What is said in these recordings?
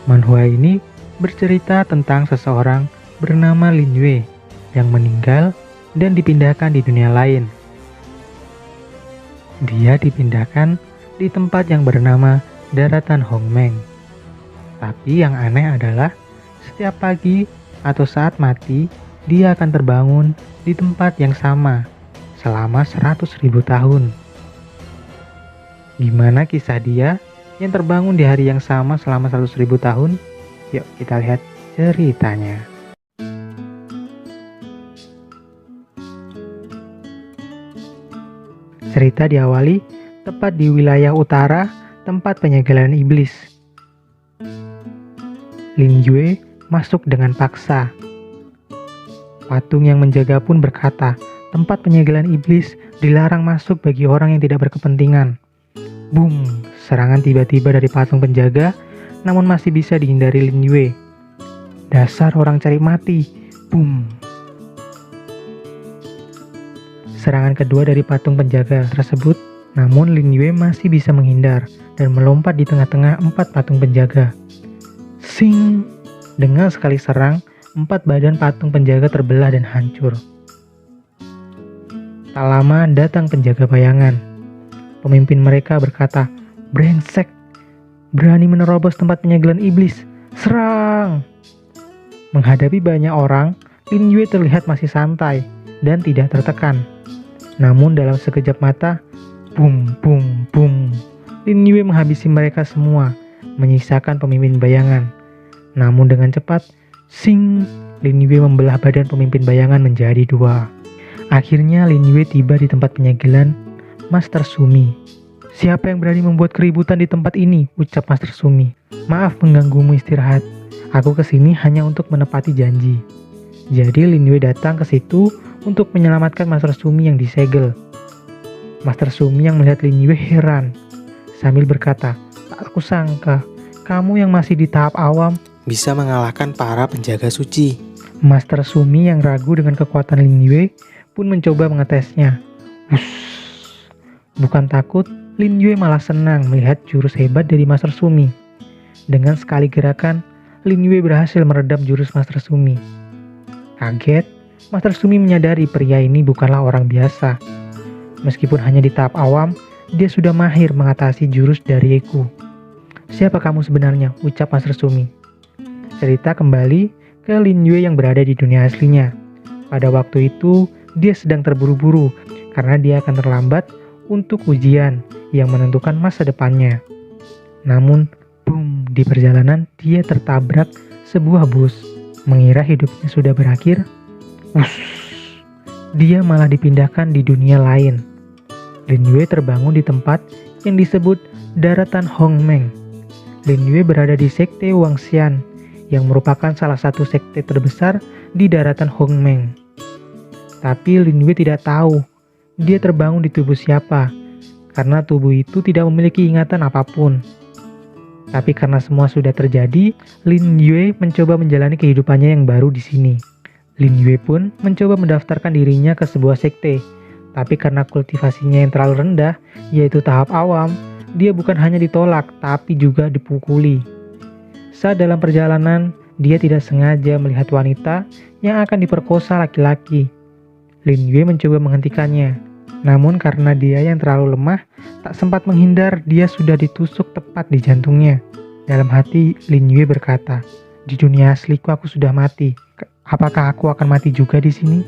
Manhwa ini bercerita tentang seseorang bernama Lin Yue yang meninggal dan dipindahkan di dunia lain. Dia dipindahkan di tempat yang bernama Daratan Hongmeng. Tapi yang aneh adalah setiap pagi atau saat mati, dia akan terbangun di tempat yang sama selama 100.000 tahun. Gimana kisah dia yang terbangun di hari yang sama selama 100.000 tahun? Yuk kita lihat ceritanya. Cerita diawali tepat di wilayah utara tempat penyegelan iblis. Lin Yue masuk dengan paksa. Patung yang menjaga pun berkata, tempat penyegelan iblis dilarang masuk bagi orang yang tidak berkepentingan. Boom, serangan tiba-tiba dari patung penjaga, namun masih bisa dihindari Lin Yue. Dasar orang cari mati. Boom. Serangan kedua dari patung penjaga tersebut, namun Lin Yue masih bisa menghindar dan melompat di tengah-tengah 4 patung penjaga. Sing! Dengan sekali serang, 4 badan patung penjaga terbelah dan hancur. Tak lama datang penjaga bayangan. Pemimpin mereka berkata, "Brengsek, berani menerobos tempat penyegelan iblis, serang!" Menghadapi banyak orang, Lin Yue terlihat masih santai dan tidak tertekan. Namun dalam sekejap mata, boom, boom, boom, Lin Yue menghabisi mereka semua, menyisakan pemimpin bayangan. Namun dengan cepat, sing, Lin Yue membelah badan pemimpin bayangan menjadi 2. Akhirnya Lin Yue tiba di tempat penyegelan Master Sumi. "Siapa yang berani membuat keributan di tempat ini?" ucap Master Sumi. "Maaf mengganggumu istirahat. Aku kesini hanya untuk menepati janji." Jadi Lin Yue datang ke situ untuk menyelamatkan Master Sumi yang disegel. Master Sumi yang melihat Lin Yue heran sambil berkata, "Tak aku sangka kamu yang masih di tahap awam bisa mengalahkan para penjaga suci." Master Sumi yang ragu dengan kekuatan Lin Yue pun mencoba mengetesnya. Wush. Bukan takut, Lin Yue malah senang melihat jurus hebat dari Master Sumi. Dengan sekali gerakan, Lin Yue berhasil meredam jurus Master Sumi. Kaget, Master Sumi menyadari pria ini bukanlah orang biasa. Meskipun hanya di tahap awam, dia sudah mahir mengatasi jurus dari Eku. "Siapa kamu sebenarnya?" ucap Master Sumi. Cerita kembali ke Lin Yue yang berada di dunia aslinya. Pada waktu itu, dia sedang terburu-buru karena dia akan terlambat untuk ujian yang menentukan masa depannya. Namun, boom, di perjalanan dia tertabrak sebuah bus. Mengira hidupnya sudah berakhir, dia malah dipindahkan di dunia lain. Lin Yue terbangun di tempat yang disebut Daratan Hongmeng. Lin Yue berada di Sekte Wangxian yang merupakan salah satu sekte terbesar di Daratan Hongmeng. Tapi Lin Yue tidak tahu dia terbangun di tubuh siapa, karena tubuh itu tidak memiliki ingatan apapun. Tapi karena semua sudah terjadi, Lin Yue mencoba menjalani kehidupannya yang baru di sini. Lin Yue pun mencoba mendaftarkan dirinya ke sebuah sekte, tapi karena kultivasinya yang terlalu rendah, yaitu tahap awam, dia bukan hanya ditolak, tapi juga dipukuli. Saat dalam perjalanan, dia tidak sengaja melihat wanita yang akan diperkosa laki-laki. Lin Yue mencoba menghentikannya. Namun karena dia yang terlalu lemah, tak sempat menghindar, dia sudah ditusuk tepat di jantungnya. Dalam hati, Lin Yue berkata, "Di dunia asliku aku sudah mati. Apakah aku akan mati juga di sini?"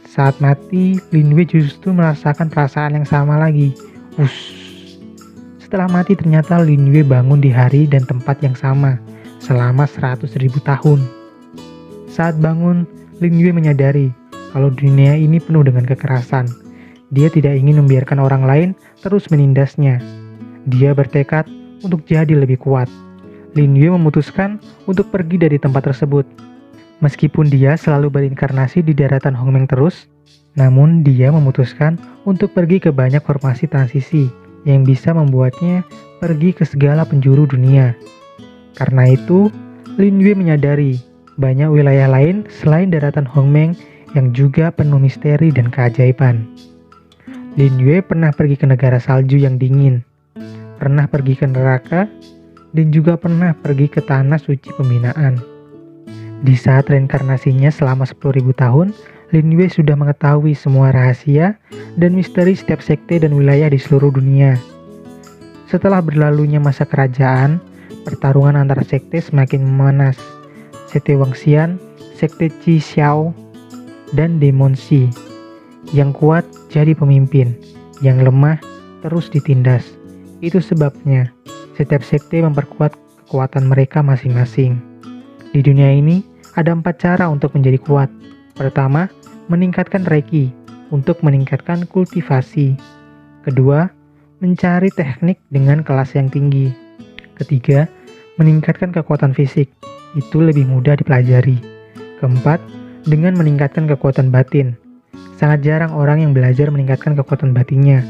Saat mati, Lin Yue justru merasakan perasaan yang sama lagi. Setelah mati ternyata Lin Yue bangun di hari dan tempat yang sama, selama 100.000 tahun. Saat bangun, Lin Yue menyadari kalau dunia ini penuh dengan kekerasan. Dia tidak ingin membiarkan orang lain terus menindasnya. Dia bertekad untuk jadi lebih kuat. Lin Yue memutuskan untuk pergi dari tempat tersebut. Meskipun dia selalu berinkarnasi di daratan Hongmeng terus, namun dia memutuskan untuk pergi ke banyak formasi transisi yang bisa membuatnya pergi ke segala penjuru dunia. Karena itu, Lin Yue menyadari banyak wilayah lain selain daratan Hongmeng yang juga penuh misteri dan keajaiban. Lin Yue pernah pergi ke negara salju yang dingin, pernah pergi ke neraka, dan juga pernah pergi ke tanah suci pembinaan. Di saat reinkarnasinya selama 10.000 tahun, Lin Yue sudah mengetahui semua rahasia dan misteri setiap sekte dan wilayah di seluruh dunia. Setelah berlalunya masa kerajaan, pertarungan antara sekte semakin memanas. Sekte Wangxian, sekte Qi Xiao, dan Demon Shi. Yang kuat jadi pemimpin, yang lemah terus ditindas. Itu sebabnya setiap sekte memperkuat kekuatan mereka masing-masing. Di dunia ini ada 4 cara untuk menjadi kuat. Pertama, meningkatkan Reiki untuk meningkatkan kultivasi. Kedua, mencari teknik dengan kelas yang tinggi. Ketiga, meningkatkan kekuatan fisik. Itu lebih mudah dipelajari. Keempat, dengan meningkatkan kekuatan batin. Sangat jarang orang yang belajar meningkatkan kekuatan batinnya,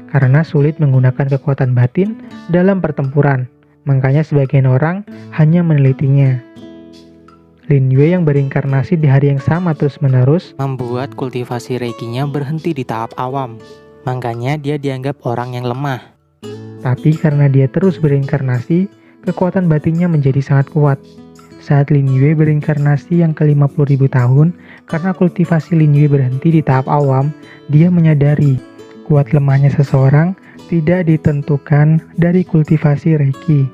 karena sulit menggunakan kekuatan batin dalam pertempuran. Makanya sebagian orang hanya menelitinya. Lin Yue yang berinkarnasi di hari yang sama terus-menerus Membuat kultivasi reikinya berhenti di tahap awam. Makanya dia dianggap orang yang lemah. Tapi karena dia terus berinkarnasi, kekuatan batinnya menjadi sangat kuat. Saat Lin Yue berinkarnasi yang ke-50.000 tahun, karena kultivasi Lin Yue berhenti di tahap awam, dia menyadari kuat lemahnya seseorang tidak ditentukan dari kultivasi Reiki.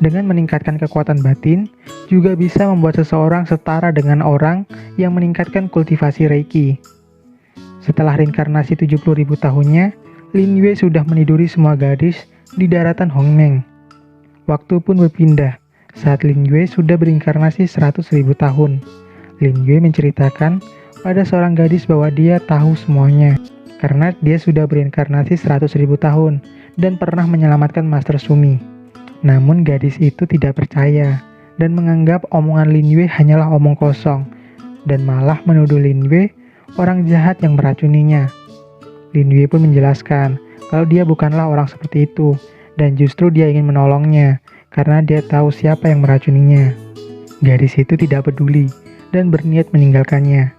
Dengan meningkatkan kekuatan batin, juga bisa membuat seseorang setara dengan orang yang meningkatkan kultivasi Reiki. Setelah reinkarnasi 70.000 tahunnya, Lin Yue sudah meniduri semua gadis di daratan Hongmeng. Waktu pun berpindah saat Lin Yue sudah berinkarnasi 100.000 tahun. Lin Yue menceritakan pada seorang gadis bahwa dia tahu semuanya, karena dia sudah berinkarnasi 100.000 tahun dan pernah menyelamatkan Master Sumi. Namun gadis itu tidak percaya dan menganggap omongan Lin Yue hanyalah omong kosong, dan malah menuduh Lin Yue orang jahat yang meracuninya. Lin Yue pun menjelaskan kalau dia bukanlah orang seperti itu, dan justru dia ingin menolongnya karena dia tahu siapa yang meracuninya. Gadis itu tidak peduli dan berniat meninggalkannya.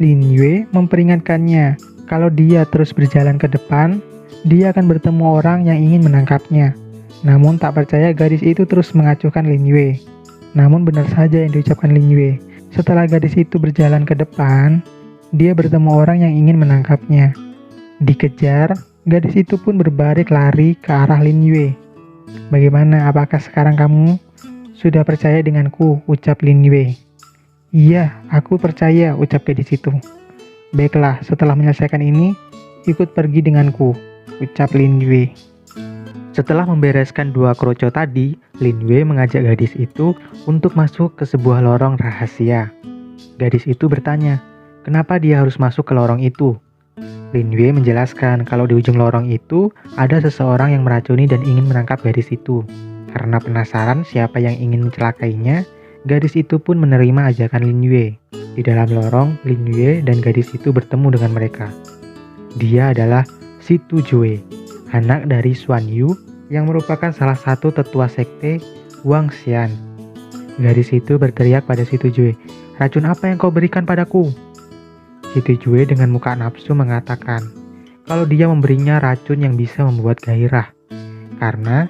Lin Yue memperingatkannya kalau dia terus berjalan ke depan, dia akan bertemu orang yang ingin menangkapnya. Namun tak percaya, gadis itu terus mengacuhkan Lin Yue. Namun benar saja yang diucapkan Lin Yue. Setelah gadis itu berjalan ke depan, dia bertemu orang yang ingin menangkapnya. Dikejar, gadis itu pun berbalik lari ke arah Lin Yue. "Bagaimana, apakah sekarang kamu sudah percaya denganku?" ucap Lin Yue. "Iya, aku percaya," ucap gadis itu. "Baiklah, setelah menyelesaikan ini, ikut pergi denganku," ucap Lin Yue. Setelah membereskan 2 kroco tadi, Lin Yue mengajak gadis itu untuk masuk ke sebuah lorong rahasia. Gadis itu bertanya, kenapa dia harus masuk ke lorong itu? Lin Yue menjelaskan kalau di ujung lorong itu ada seseorang yang meracuni dan ingin menangkap gadis itu. Karena penasaran siapa yang ingin mencelakainya, gadis itu pun menerima ajakan Lin Yue. Di dalam lorong, Lin Yue dan gadis itu bertemu dengan mereka. Dia adalah Si Tu Jue, anak dari Xuan Yu yang merupakan salah satu tetua sekte Wangxian. Gadis itu berteriak pada Si Tu Jue, "Racun apa yang kau berikan padaku?" Si Tu Jue dengan muka nafsu mengatakan kalau dia memberinya racun yang bisa membuat gairah. Karena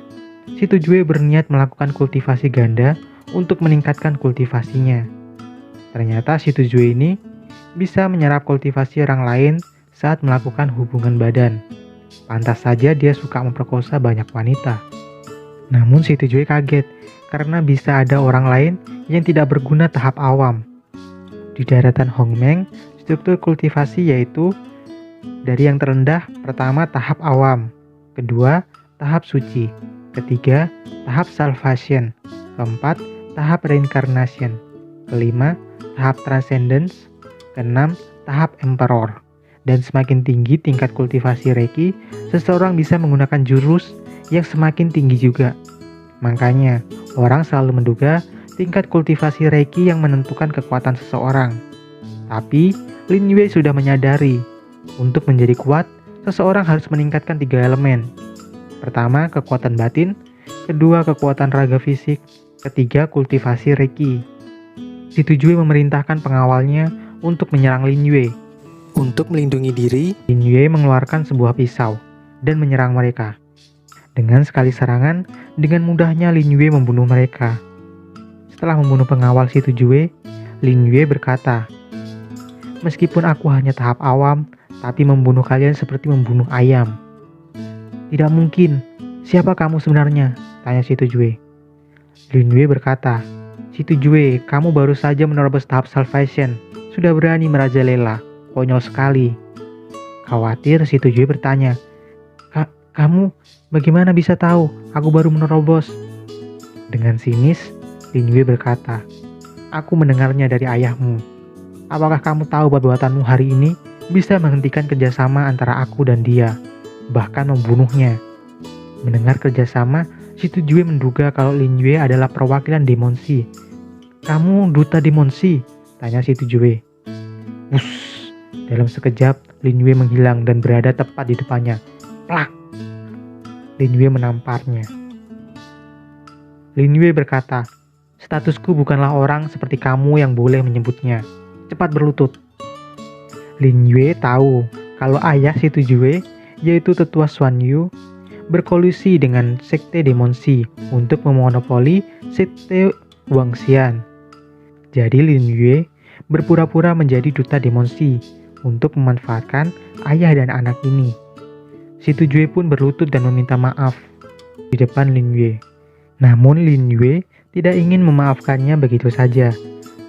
Si Tu Jue berniat melakukan kultivasi ganda untuk meningkatkan kultivasinya. Ternyata Si Tu Jue ini bisa menyerap kultivasi orang lain saat melakukan hubungan badan. Pantas saja dia suka memperkosa banyak wanita. Namun Si Tu Jue kaget karena bisa ada orang lain yang tidak berguna tahap awam. Di daratan Hongmeng, struktur kultivasi yaitu dari yang terendah, pertama tahap awam, kedua tahap suci, ketiga tahap salvation, keempat tahap reincarnation, kelima tahap transcendence, keenam tahap emperor. Dan semakin tinggi tingkat kultivasi Reiki, seseorang bisa menggunakan jurus yang semakin tinggi juga. Makanya, orang selalu menduga tingkat kultivasi Reiki yang menentukan kekuatan seseorang. Tapi, Lin Yue sudah menyadari, untuk menjadi kuat, seseorang harus meningkatkan 3 elemen. Pertama, kekuatan batin, kedua, kekuatan raga fisik, ketiga, kultivasi Reiki. Si Tu Jue memerintahkan pengawalnya untuk menyerang Lin Yue. Untuk melindungi diri, Lin Yue mengeluarkan sebuah pisau dan menyerang mereka. Dengan sekali serangan, dengan mudahnya Lin Yue membunuh mereka. Setelah membunuh pengawal si Tujue, Lin Yue berkata, "Meskipun aku hanya tahap awam, tapi membunuh kalian seperti membunuh ayam." "Tidak mungkin. Siapa kamu sebenarnya?" tanya si Tujue. Lin Yue berkata, "Si Tujue, kamu baru saja menerobos tahap Salvation. Sudah berani merajalela. Konyol sekali." Khawatir, si Tujue bertanya, "Kamu bagaimana bisa tahu aku baru menerobos?" Dengan sinis, Lin Yue berkata, "Aku mendengarnya dari ayahmu. Apakah kamu tahu perbuatanmu hari ini bisa menghentikan kerjasama antara aku dan dia, bahkan membunuhnya?" Mendengar kerjasama, si Tujue menduga kalau Lin Yue adalah perwakilan Demonsi. "Kamu duta Demonsi?" tanya si Tujue. Wush! Dalam sekejap, Lin Yue menghilang dan berada tepat di depannya. Plak! Lin Yue menamparnya. Lin Yue berkata, "Statusku bukanlah orang seperti kamu yang boleh menyebutnya. Cepat berlutut." Lin Yue tahu kalau ayah si Tujue, yaitu tetua Xuan Yu, berkolusi dengan sekte Demonsi untuk memonopoli sekte Wangxian. Jadi Lin Yue berpura-pura menjadi duta Demonsi untuk memanfaatkan ayah dan anak ini. Si Tujue pun berlutut dan meminta maaf di depan Lin Yue. Namun Lin Yue tidak ingin memaafkannya begitu saja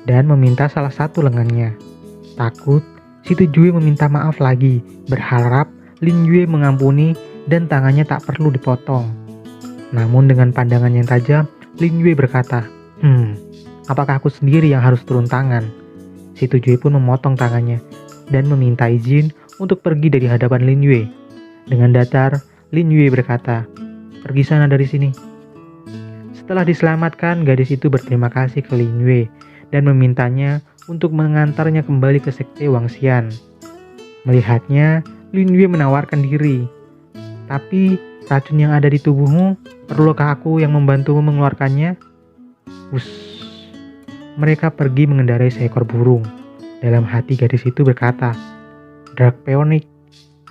dan meminta salah satu lengannya. Takut, si Tujue meminta maaf lagi, berharap Lin Yue mengampuni dan tangannya tak perlu dipotong. Namun dengan pandangan yang tajam, Lin Yue berkata, apakah aku sendiri yang harus turun tangan?" Si Tujue pun memotong tangannya dan meminta izin untuk pergi dari hadapan Lin Yue. Dengan datar, Lin Yue berkata, "Pergi sana dari sini." Setelah diselamatkan, gadis itu berterima kasih ke Lin Yue dan memintanya untuk mengantarnya kembali ke sekte Wangxian. Melihatnya, Lin Yue menawarkan diri. "Tapi racun yang ada di tubuhmu, perlukah aku yang membantumu mengeluarkannya?" Wush! Mereka pergi mengendarai seekor burung. Dalam hati gadis itu berkata, "Dark Phoenix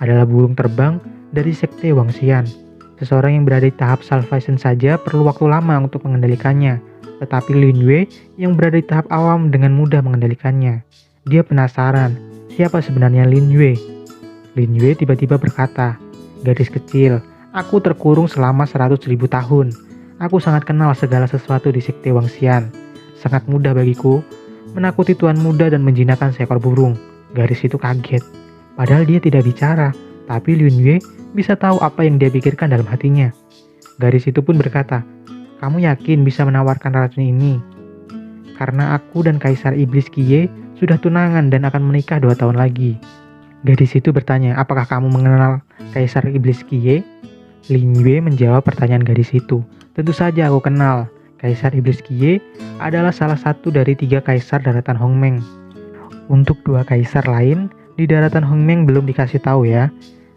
adalah burung terbang dari sekte Wangxian. Seseorang yang berada di tahap Salvation saja perlu waktu lama untuk mengendalikannya. Tetapi Lin Yue yang berada di tahap awam dengan mudah mengendalikannya." Dia penasaran, siapa sebenarnya Lin Yue? Lin Yue tiba-tiba berkata, "Gadis kecil, aku terkurung selama 100.000 tahun. Aku sangat kenal segala sesuatu di sekte Wangxian. Sangat mudah bagiku menakuti tuan muda dan menjinakkan seekor burung." Gadis itu kaget. Padahal dia tidak bicara, tapi Lin Yue bisa tahu apa yang dia pikirkan dalam hatinya. Gadis itu pun berkata, "Kamu yakin bisa menawarkan racun ini? Karena aku dan Kaisar Iblis Qiye sudah tunangan dan akan menikah 2 tahun lagi." Gadis itu bertanya, "Apakah kamu mengenal Kaisar Iblis Qiye?" Lin Yue menjawab pertanyaan gadis itu, "Tentu saja aku kenal. Kaisar Iblis Qiye adalah salah satu dari 3 kaisar daratan Hongmeng. Untuk 2 kaisar lain di daratan Hongmeng belum dikasih tahu ya.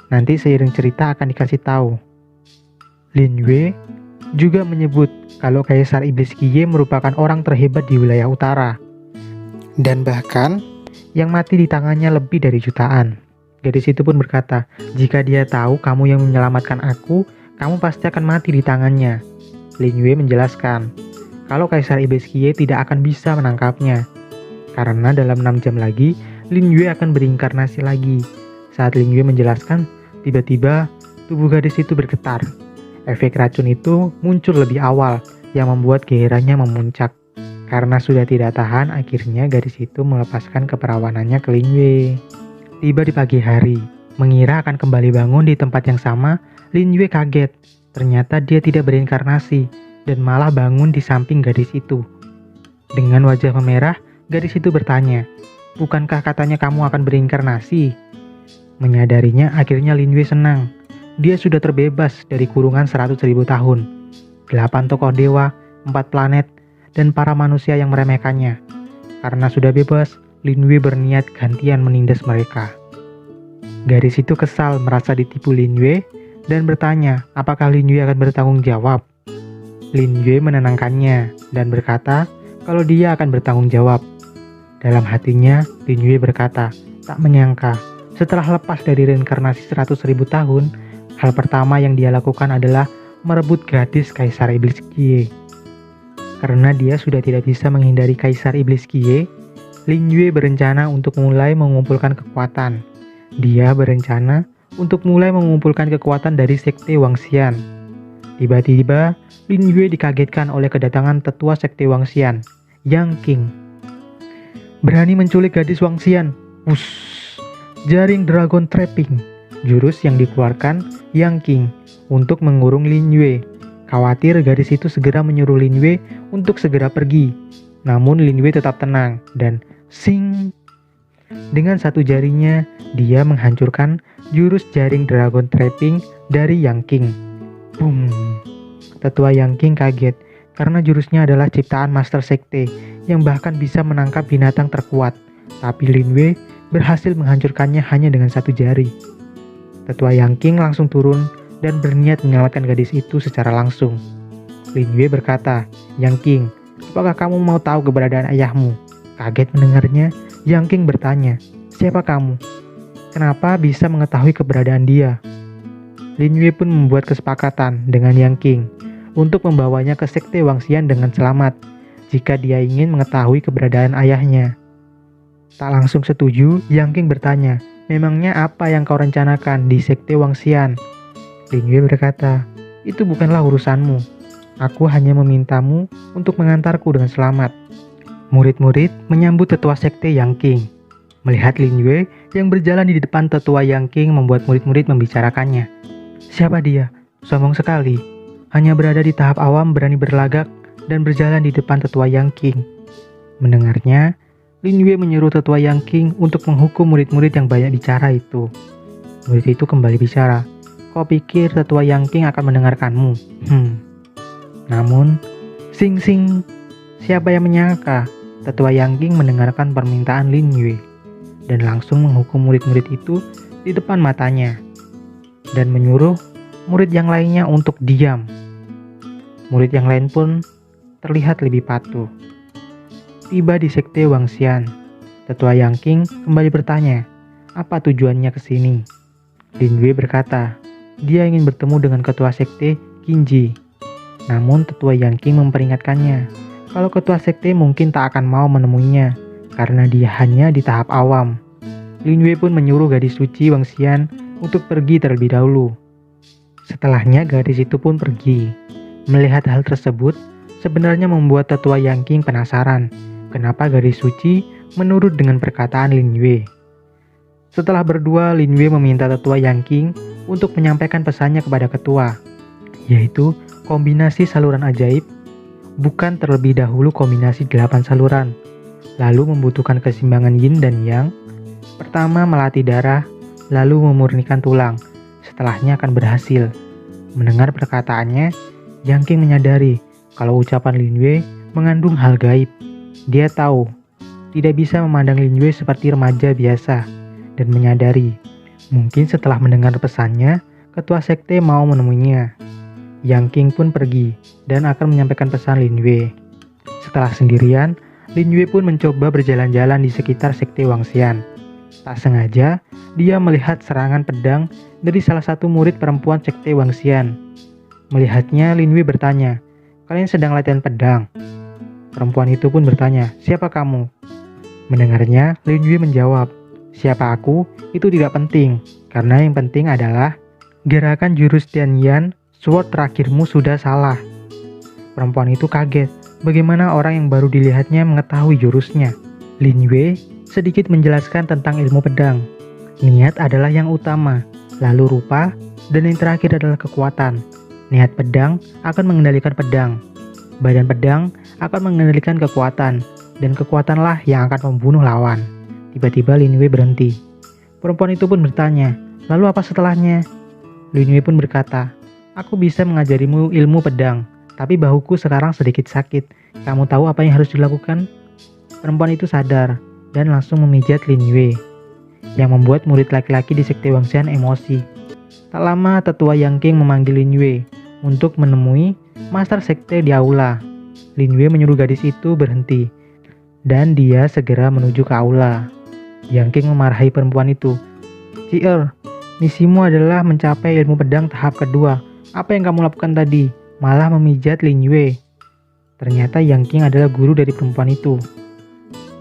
Nanti seiring cerita akan dikasih tahu." Lin Yue juga menyebut kalau Kaisar Iblis Qiye merupakan orang terhebat di wilayah utara. Dan bahkan yang mati di tangannya lebih dari jutaan. Gadis itu pun berkata, "Jika dia tahu kamu yang menyelamatkan aku, kamu pasti akan mati di tangannya." Lin Yue menjelaskan kalau Kaisar Iblis Qiye tidak akan bisa menangkapnya, karena dalam 6 jam lagi Lin Yue akan berinkarnasi lagi. Saat Lin Yue menjelaskan, tiba-tiba tubuh gadis itu bergetar. Efek racun itu muncul lebih awal yang membuat gairahnya memuncak. Karena sudah tidak tahan, akhirnya gadis itu melepaskan keperawanannya ke Lin Yue. Tiba di pagi hari, mengira akan kembali bangun di tempat yang sama, Lin Yue kaget. Ternyata dia tidak berinkarnasi dan malah bangun di samping gadis itu. Dengan wajah memerah, gadis itu bertanya, "Bukankah katanya kamu akan berinkarnasi?" Menyadarinya, akhirnya Lin Yue senang. Dia sudah terbebas dari kurungan 100.000 tahun. 8 tokoh dewa, 4 planet, dan para manusia yang meremehkannya. Karena sudah bebas, Lin Yue berniat gantian menindas mereka. Gadis itu kesal merasa ditipu Lin Yue dan bertanya apakah Lin Yue akan bertanggung jawab. Lin Yue menenangkannya dan berkata kalau dia akan bertanggung jawab. Dalam hatinya, Lin Yue berkata, tak menyangka setelah lepas dari reinkarnasi 100.000 tahun, hal pertama yang dia lakukan adalah merebut gadis Kaisar Iblis Qiye. Karena dia sudah tidak bisa menghindari Kaisar Iblis Qiye, Lin Yue berencana untuk mulai mengumpulkan kekuatan. Dia berencana untuk mulai mengumpulkan kekuatan dari Sekte Wangxian. Tiba-tiba, Lin Yue dikagetkan oleh kedatangan tetua Sekte Wangxian, Yang Qing. Berani menculik gadis Wangxian. Wush! Jaring Dragon Trapping, jurus yang dikeluarkan Yang Qing untuk mengurung Lin Yue. Khawatir gadis itu segera menyuruh Lin Yue untuk segera pergi. Namun Lin Yue tetap tenang dan sing. Dengan satu jarinya, dia menghancurkan jurus jaring Dragon Trapping dari Yang Qing. Boom! Tetua Yang Qing kaget karena jurusnya adalah ciptaan Master Sekte yang bahkan bisa menangkap binatang terkuat. Tapi Lin Yue berhasil menghancurkannya hanya dengan satu jari. Tetua Yang Qing langsung turun dan berniat menyelamatkan gadis itu secara langsung. Lin Yue berkata, "Yang Qing, apakah kamu mau tahu keberadaan ayahmu?" Kaget mendengarnya, Yang Qing bertanya, "Siapa kamu? Kenapa bisa mengetahui keberadaan dia?" Lin Yue pun membuat kesepakatan dengan Yang Qing untuk membawanya ke Sekte Wangxian dengan selamat jika dia ingin mengetahui keberadaan ayahnya. Tak langsung setuju, Yang Qing bertanya, "Memangnya apa yang kau rencanakan di Sekte Wangxian?" Lin Yue berkata, "Itu bukanlah urusanmu. Aku hanya memintamu untuk mengantarku dengan selamat." Murid-murid menyambut tetua sekte Yang Qing. Melihat Lin Yue yang berjalan di depan tetua Yang Qing membuat murid-murid membicarakannya. Siapa dia? Sombong sekali. Hanya berada di tahap awam berani berlagak dan berjalan di depan tetua Yang Qing. Mendengarnya, Lin Yue menyuruh tetua Yang Qing untuk menghukum murid-murid yang banyak bicara itu. Murid itu kembali bicara. Kau pikir tetua Yang Qing akan mendengarkanmu? Namun, sing-sing, siapa yang menyangka tetua Yang Qing mendengarkan permintaan Lin Yue dan langsung menghukum murid-murid itu di depan matanya dan menyuruh murid yang lainnya untuk diam. Murid yang lain pun terlihat lebih patuh. Tiba di Sekte Wangxian, tetua Yang Qing kembali bertanya, apa tujuannya ke sini? Lin Yue berkata, dia ingin bertemu dengan ketua sekte Qinji. Namun tetua Yang Qing memperingatkannya kalau ketua sekte mungkin tak akan mau menemuinya karena dia hanya di tahap awam. Lin Yue pun menyuruh gadis suci Wangxian untuk pergi terlebih dahulu. Setelahnya gadis itu pun pergi. Melihat hal tersebut sebenarnya membuat tetua Yang Qing penasaran kenapa gadis suci menurut dengan perkataan Lin Yue. Setelah berdua, Lin Yue meminta tetua Yang Qing untuk menyampaikan pesannya kepada ketua, yaitu kombinasi saluran ajaib, bukan terlebih dahulu kombinasi 8 saluran, lalu membutuhkan keseimbangan yin dan yang. Pertama melatih darah, lalu memurnikan tulang, setelahnya akan berhasil. Mendengar perkataannya, Yang Qing menyadari kalau ucapan Lin Yue mengandung hal gaib. Dia tahu, tidak bisa memandang Lin Yue seperti remaja biasa, dan menyadari mungkin setelah mendengar pesannya, ketua sekte mau menemuinya. Yang Qing pun pergi dan akan menyampaikan pesan Lin Yue. Setelah sendirian, Lin Yue pun mencoba berjalan-jalan di sekitar Sekte Wangxian. Tak sengaja, dia melihat serangan pedang dari salah satu murid perempuan Sekte Wangxian. Melihatnya, Lin Yue bertanya, "Kalian sedang latihan pedang?" Perempuan itu pun bertanya, "Siapa kamu?" Mendengarnya, Lin Yue menjawab, "Siapa aku? Itu tidak penting, karena yang penting adalah gerakan jurus Tianyan Sword terakhirmu sudah salah." Perempuan itu kaget, bagaimana orang yang baru dilihatnya mengetahui jurusnya. Lin Yue sedikit menjelaskan tentang ilmu pedang. Niat adalah yang utama, lalu rupa, dan yang terakhir adalah kekuatan. Niat pedang akan mengendalikan pedang. Badan pedang akan mengendalikan kekuatan, dan kekuatanlah yang akan membunuh lawan. Tiba-tiba Lin Yue berhenti. Perempuan itu pun bertanya, "Lalu apa setelahnya?" Lin Yue pun berkata, "Aku bisa mengajarimu ilmu pedang, tapi bahuku sekarang sedikit sakit. Kamu tahu apa yang harus dilakukan?" Perempuan itu sadar dan langsung memijat Lin Yue, yang membuat murid laki-laki di Sekte Wangxian emosi. Tak lama, tetua Yang Qing memanggil Lin Yue untuk menemui Master Sekte di aula. Lin Yue menyuruh gadis itu berhenti, dan dia segera menuju ke aula. Yang Qing memarahi perempuan itu. "Cier, misimu adalah mencapai ilmu pedang tahap kedua. Apa yang kamu lakukan tadi? Malah memijat Lin Yue. Ternyata Yang Qing adalah guru dari perempuan itu.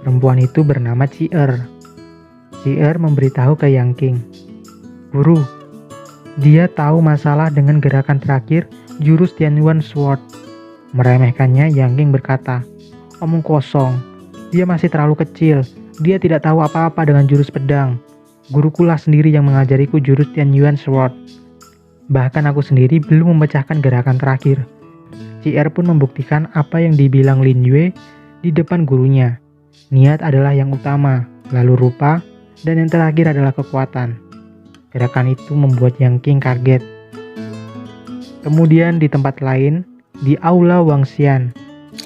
Perempuan itu bernama Ci Er. Ci Er memberitahu ke Yang Qing, "Guru, dia tahu masalah dengan gerakan terakhir jurus Tianyuan Sword." Meremehkannya, Yang Qing berkata, "Omong kosong, dia masih terlalu kecil. Dia tidak tahu apa-apa dengan jurus pedang. Gurukulah sendiri yang mengajariku jurus Tianyuan Sword. Bahkan aku sendiri belum memecahkan gerakan terakhir." Ci Er pun membuktikan apa yang dibilang Lin Yue di depan gurunya. Niat adalah yang utama, lalu rupa, dan yang terakhir adalah kekuatan. Gerakan itu membuat Yang Qing kaget. Kemudian di tempat lain, di aula Wangxian,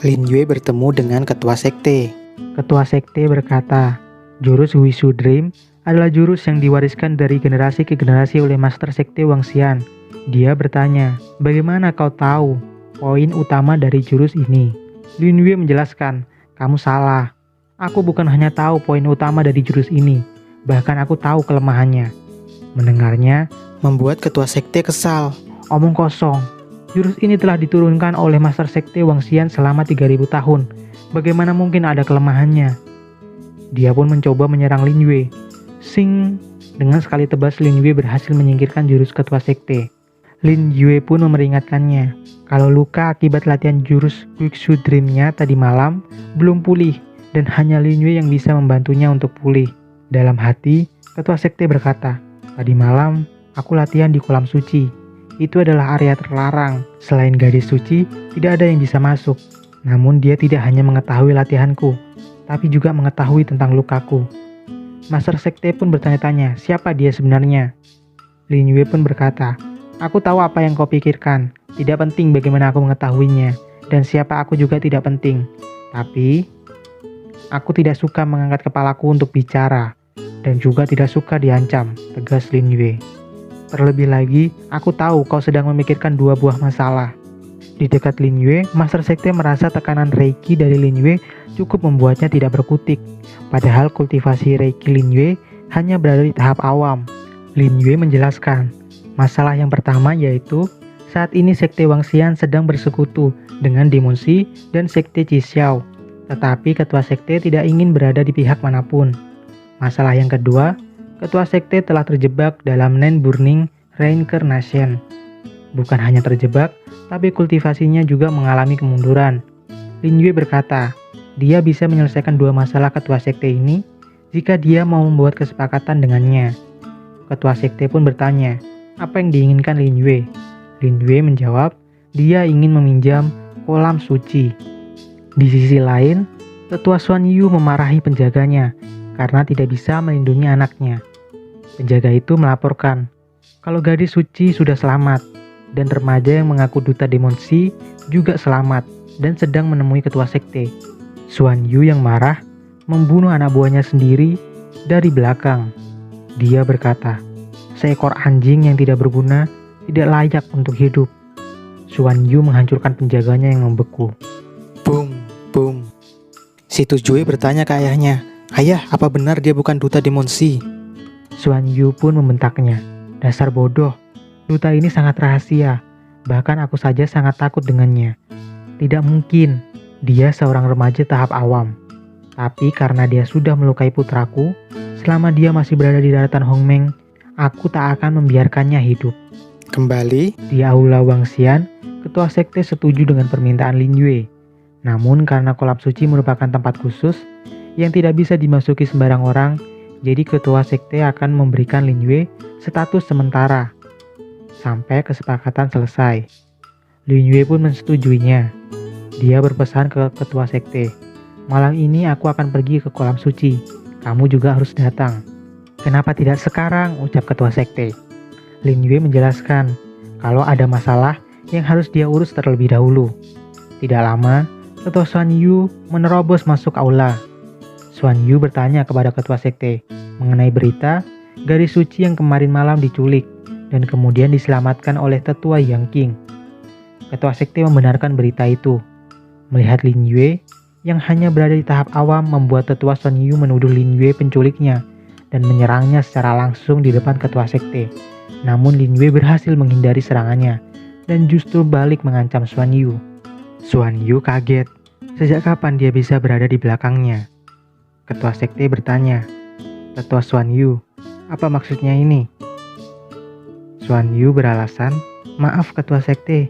Lin Yue bertemu dengan ketua sekte. ketua sekte berkata, "Jurus Wishu Dream adalah jurus yang diwariskan dari generasi ke generasi oleh master sekte Wangxian." Dia bertanya, "Bagaimana kau tahu poin utama dari jurus ini?" Lin Yue menjelaskan, "Kamu salah. Aku bukan hanya tahu poin utama dari jurus ini, bahkan aku tahu kelemahannya." Mendengarnya, Membuat ketua sekte kesal. "Omong kosong. Jurus ini telah diturunkan oleh master sekte Wangxian selama 3000 tahun. Bagaimana mungkin ada kelemahannya?" Dia pun mencoba menyerang Lin Yue. Sing! Dengan sekali tebas Lin Yue berhasil menyingkirkan jurus ketua sekte. Lin Yue pun memperingatkannya kalau luka akibat latihan jurus Wishu Dream-nya tadi malam belum pulih dan hanya Lin Yue yang bisa membantunya untuk pulih. Dalam hati, ketua sekte berkata, "Tadi malam aku latihan di kolam suci. Itu adalah area terlarang. Selain gadis suci, tidak ada yang bisa masuk. Namun dia tidak hanya mengetahui latihanku, tapi juga mengetahui tentang lukaku." Master sekte pun bertanya-tanya, siapa dia sebenarnya? Lin Yue pun berkata, "Aku tahu apa yang kau pikirkan. Tidak penting bagaimana aku mengetahuinya, dan siapa aku juga tidak penting. Tapi, aku tidak suka mengangkat kepalaku untuk bicara, dan juga tidak suka diancam," tegas Lin Yue. "Terlebih lagi, aku tahu kau sedang memikirkan dua buah masalah." Di dekat Lin Yue, Master Sekte merasa tekanan Reiki dari Lin Yue cukup membuatnya tidak berkutik. Padahal kultivasi Reiki Lin Yue hanya berada di tahap awam. Lin Yue menjelaskan, masalah yang pertama yaitu saat ini Sekte Wangxian sedang bersekutu dengan Demon Shi dan Sekte Qixiao. Tetapi ketua sekte tidak ingin berada di pihak manapun. Masalah yang kedua, ketua sekte telah terjebak dalam Nen Burning Reincarnation. Bukan hanya terjebak, tapi kultivasinya juga mengalami kemunduran. Lin Yue berkata, dia bisa menyelesaikan dua masalah ketua sekte ini jika dia mau membuat kesepakatan dengannya. Ketua sekte pun bertanya, apa yang diinginkan Lin Yue? Lin Yue menjawab, dia ingin meminjam kolam suci. Di sisi lain, Tetua Xuan Yu memarahi penjaganya karena tidak bisa melindungi anaknya. Penjaga itu melaporkan kalau gadis suci sudah selamat dan remaja yang mengaku duta Demon Shi juga selamat dan sedang menemui ketua sekte. Xuan Yu yang marah membunuh anak buahnya sendiri dari belakang. Dia berkata, seekor anjing yang tidak berguna tidak layak untuk hidup. Xuan Yu menghancurkan penjaganya yang membeku. Boom, boom. Si Tujue bertanya ke ayahnya, ayah, apa benar dia bukan duta Demon Shi? Xuan Yu pun membentaknya, dasar bodoh, duta ini sangat rahasia, bahkan aku saja sangat takut dengannya. Tidak mungkin, dia seorang remaja tahap awam. Tapi karena dia sudah melukai putraku, selama dia masih berada di daratan Hongmeng, aku tak akan membiarkannya hidup. Kembali Di aula Wangxian, ketua sekte setuju dengan permintaan Lin Yue. Namun karena kolam suci merupakan tempat khusus yang tidak bisa dimasuki sembarang orang, jadi ketua sekte akan memberikan Lin Yue status sementara sampai kesepakatan selesai. Lin Yue pun mensetujuinya. Dia berpesan ke ketua sekte, malam ini aku akan pergi ke kolam suci. Kamu juga harus datang. Kenapa tidak sekarang? Ucap ketua sekte. Lin Yue menjelaskan kalau ada masalah yang harus dia urus terlebih dahulu. Tidak lama, ketua Xuan Yu menerobos masuk aula. Xuan Yu bertanya kepada ketua sekte mengenai berita gadis suci yang kemarin malam diculik dan kemudian diselamatkan oleh tetua Yang Qing. Ketua sekte membenarkan berita itu. Melihat Lin Yue yang hanya berada di tahap awam membuat tetua Xuan Yu menuduh Lin Yue penculiknya dan menyerangnya secara langsung di depan ketua sekte. Namun Lin Yue berhasil menghindari serangannya dan justru balik mengancam Xuan Yu. Xuan Yu kaget. Sejak kapan dia bisa berada di belakangnya? Ketua sekte bertanya. Tetua Xuan Yu, apa maksudnya ini? Xuan Yu beralasan, maaf ketua sekte,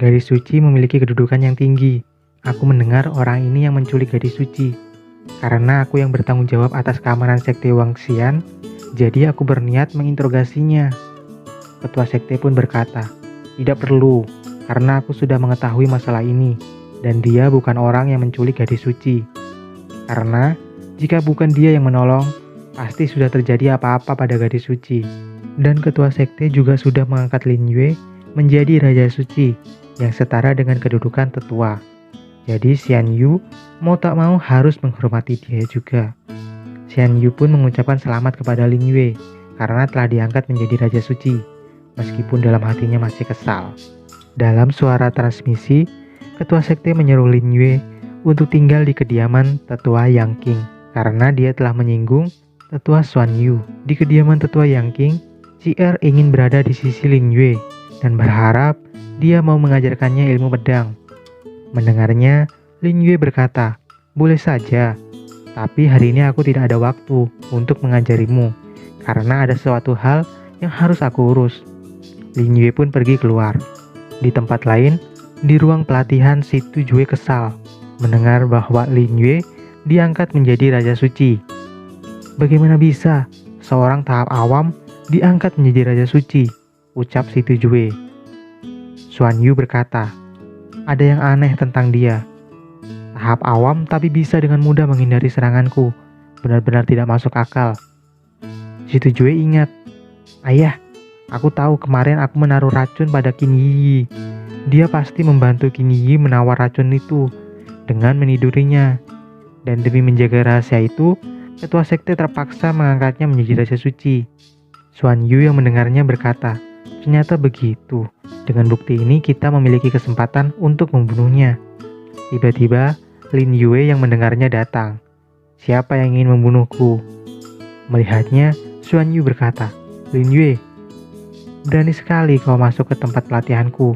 gadis suci memiliki kedudukan yang tinggi. Aku mendengar orang ini yang menculik gadis suci. Karena aku yang bertanggung jawab atas keamanan sekte Wangxian, jadi aku berniat menginterogasinya. Ketua sekte pun berkata, tidak perlu, karena aku sudah mengetahui masalah ini, dan dia bukan orang yang menculik gadis suci. Karena jika bukan dia yang menolong, pasti sudah terjadi apa-apa pada gadis suci. Dan ketua sekte juga sudah mengangkat Lin Yue menjadi raja suci, yang setara dengan kedudukan tetua. Jadi Xian Yu mau tak mau harus menghormati dia juga. Xian Yu pun mengucapkan selamat kepada Lin Yue karena telah diangkat menjadi raja suci, meskipun dalam hatinya masih kesal. Dalam suara transmisi, ketua sekte menyuruh Lin Yue untuk tinggal di kediaman tetua Yang Qing karena dia telah menyinggung tetua Xuan Yu. Di kediaman tetua Yang Qing, Ci'er ingin berada di sisi Lin Yue dan berharap dia mau mengajarkannya ilmu pedang. Mendengarnya, Lin Yue berkata, boleh saja, tapi hari ini aku tidak ada waktu untuk mengajarimu karena ada suatu hal yang harus aku urus. Lin Yue pun pergi keluar. Di tempat lain, di ruang pelatihan, si Tu Jue kesal mendengar bahwa Lin Yue diangkat menjadi raja suci. Bagaimana bisa seorang tahap awam diangkat menjadi raja suci? Ucap si Tu Jue. Xuan Yu berkata, ada yang aneh tentang dia. Tahap awam tapi bisa dengan mudah menghindari seranganku. Benar-benar tidak masuk akal. Si Tu Jue ingat, ayah, aku tahu kemarin aku menaruh racun pada Qin Yi. Dia pasti membantu Qin Yi menawar racun itu dengan menidurinya. Dan demi menjaga rahasia itu, ketua sekte terpaksa mengangkatnya menjadi raja suci. Xuan Yu yang mendengarnya berkata, ternyata begitu. Dengan bukti ini kita memiliki kesempatan untuk membunuhnya. Tiba-tiba, Lin Yue yang mendengarnya datang. Siapa yang ingin membunuhku? Melihatnya, Xuan Yu berkata, Lin Yue, berani sekali kau masuk ke tempat pelatihanku.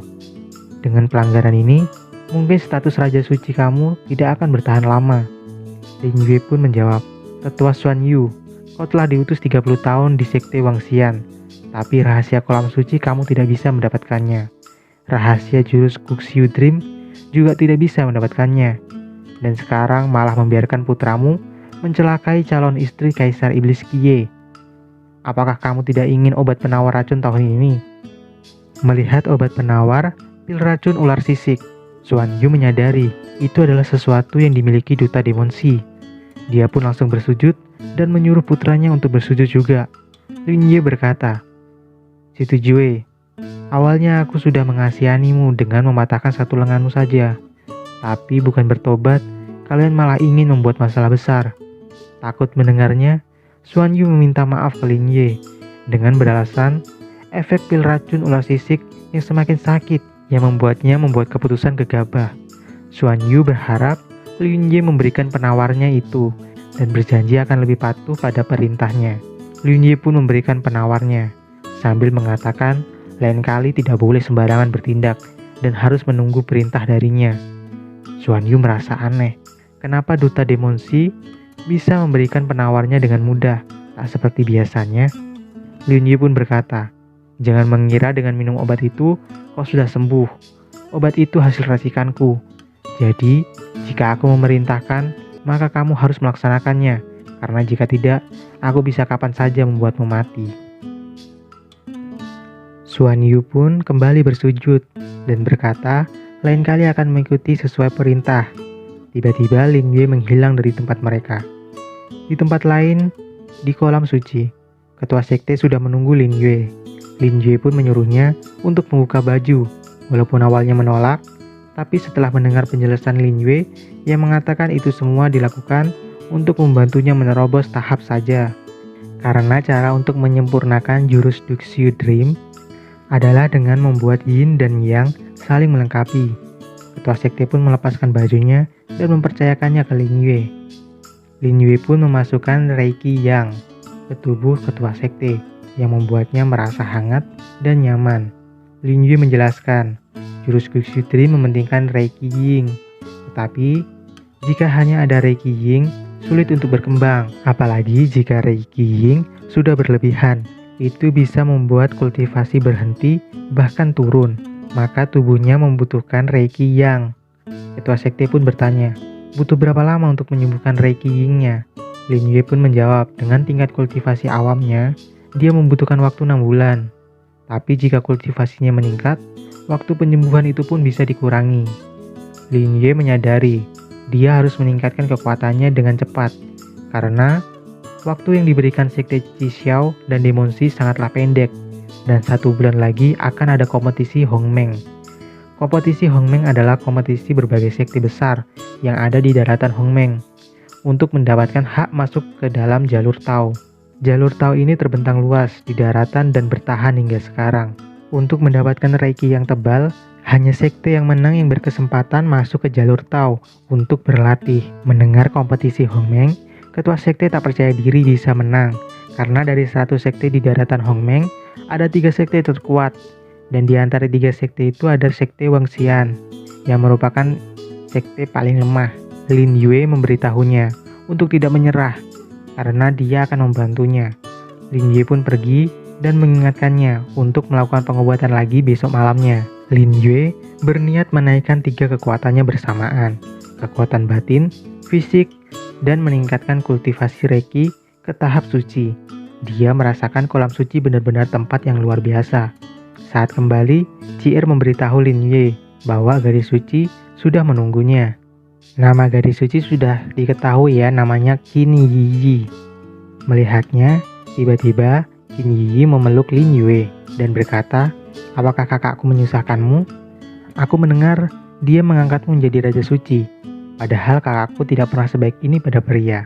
Dengan pelanggaran ini, mungkin status raja suci kamu tidak akan bertahan lama. Lin Yue pun menjawab, tetua Xuan Yu, kau telah diutus 30 tahun di sekte Wangxian, tapi rahasia kolam suci kamu tidak bisa mendapatkannya. Rahasia jurus Guxiu Dream juga tidak bisa mendapatkannya. Dan sekarang malah membiarkan putramu mencelakai calon istri Kaisar Iblis Qiye. Apakah kamu tidak ingin obat penawar racun tahun ini? Melihat obat penawar, pil racun ular sisik, Xuan Yu menyadari itu adalah sesuatu yang dimiliki Duta Demon Shi. Dia pun langsung bersujud dan menyuruh putranya untuk bersujud juga. Lin Yue berkata, si Tu Jue, awalnya aku sudah mengasihanimu dengan mematahkan satu lenganmu saja. Tapi bukan bertobat, kalian malah ingin membuat masalah besar. Takut mendengarnya, Xuan Yu meminta maaf ke Lin Yue dengan beralasan efek pil racun ular sisik yang semakin sakit yang membuatnya membuat keputusan gegabah. Xuan Yu berharap Lin Yue memberikan penawarnya itu dan berjanji akan lebih patuh pada perintahnya. Lin Yue pun memberikan penawarnya sambil mengatakan lain kali tidak boleh sembarangan bertindak dan harus menunggu perintah darinya. Xuan Yu merasa aneh, kenapa Duta Demon Shi bisa memberikan penawarnya dengan mudah, tak seperti biasanya. Lin Yue pun berkata, jangan mengira dengan minum obat itu kau sudah sembuh. Obat itu hasil racikanku. Jadi, jika aku memerintahkan, maka kamu harus melaksanakannya. Karena jika tidak, aku bisa kapan saja membuatmu mati. Xuan Yu pun kembali bersujud dan berkata, lain kali akan mengikuti sesuai perintah. Tiba-tiba Lin Yue menghilang dari tempat mereka. Di tempat lain, di kolam suci, ketua sekte sudah menunggu Lin Yue. Lin Yue pun menyuruhnya untuk membuka baju. Walaupun awalnya menolak, tapi setelah mendengar penjelasan Lin Yue yang mengatakan itu semua dilakukan untuk membantunya menerobos tahap saja. Karena cara untuk menyempurnakan jurus Guxiu Dream adalah dengan membuat yin dan yang saling melengkapi. Ketua sekte pun melepaskan bajunya dan mempercayakannya ke Lin Yue. Lin Yue pun memasukkan Reiki Yang ke tubuh ketua sekte yang membuatnya merasa hangat dan nyaman. Lin Yue menjelaskan, jurus Guxutri mementingkan Reiki Ying. Tetapi, jika hanya ada Reiki Ying, sulit untuk berkembang. Apalagi jika Reiki Ying sudah berlebihan, itu bisa membuat kultivasi berhenti, bahkan turun. Maka tubuhnya membutuhkan Reiki Yang. Ketua sekte pun bertanya, butuh berapa lama untuk menyembuhkan Reiki Ying-nya? Lin Yue pun menjawab, dengan tingkat kultivasi awamnya, dia membutuhkan waktu 6 bulan. Tapi jika kultivasinya meningkat, waktu penyembuhan itu pun bisa dikurangi. Lin Yue menyadari, dia harus meningkatkan kekuatannya dengan cepat, karena waktu yang diberikan sekte Qixiao dan Demonsi sangatlah pendek, dan 1 bulan lagi akan ada kompetisi Hongmeng. Kompetisi Hongmeng adalah kompetisi berbagai sekte besar yang ada di daratan Hongmeng untuk mendapatkan hak masuk ke dalam jalur Tao. Jalur Tao ini terbentang luas di daratan dan bertahan hingga sekarang. Untuk mendapatkan Reiki yang tebal, hanya sekte yang menang yang berkesempatan masuk ke jalur Tao untuk berlatih. Mendengar kompetisi Hongmeng, ketua sekte tak percaya diri bisa menang, karena dari 100 sekte di daratan Hongmeng, ada 3 sekte terkuat. Dan di antara 3 sekte itu ada sekte Wangxian, yang merupakan sekte paling lemah. Lin Yue memberitahunya untuk tidak menyerah, karena dia akan membantunya. Lin Yue pun pergi dan mengingatkannya untuk melakukan pengobatan lagi besok malamnya. Lin Yue berniat menaikkan 3 kekuatannya bersamaan, kekuatan batin, fisik, dan meningkatkan kultivasi Reiki ke tahap suci. Dia merasakan kolam suci benar-benar tempat yang luar biasa. Saat kembali, Cier memberitahu Lin Yue bahwa gadis suci sudah menunggunya. Nama gadis suci sudah diketahui ya, namanya Qin Yiyi. Melihatnya, tiba-tiba Qin Yiyi memeluk Lin Yue dan berkata, apakah kakakku menyusahkanmu? Aku mendengar dia mengangkatmu menjadi raja suci, padahal kakakku tidak pernah sebaik ini pada pria.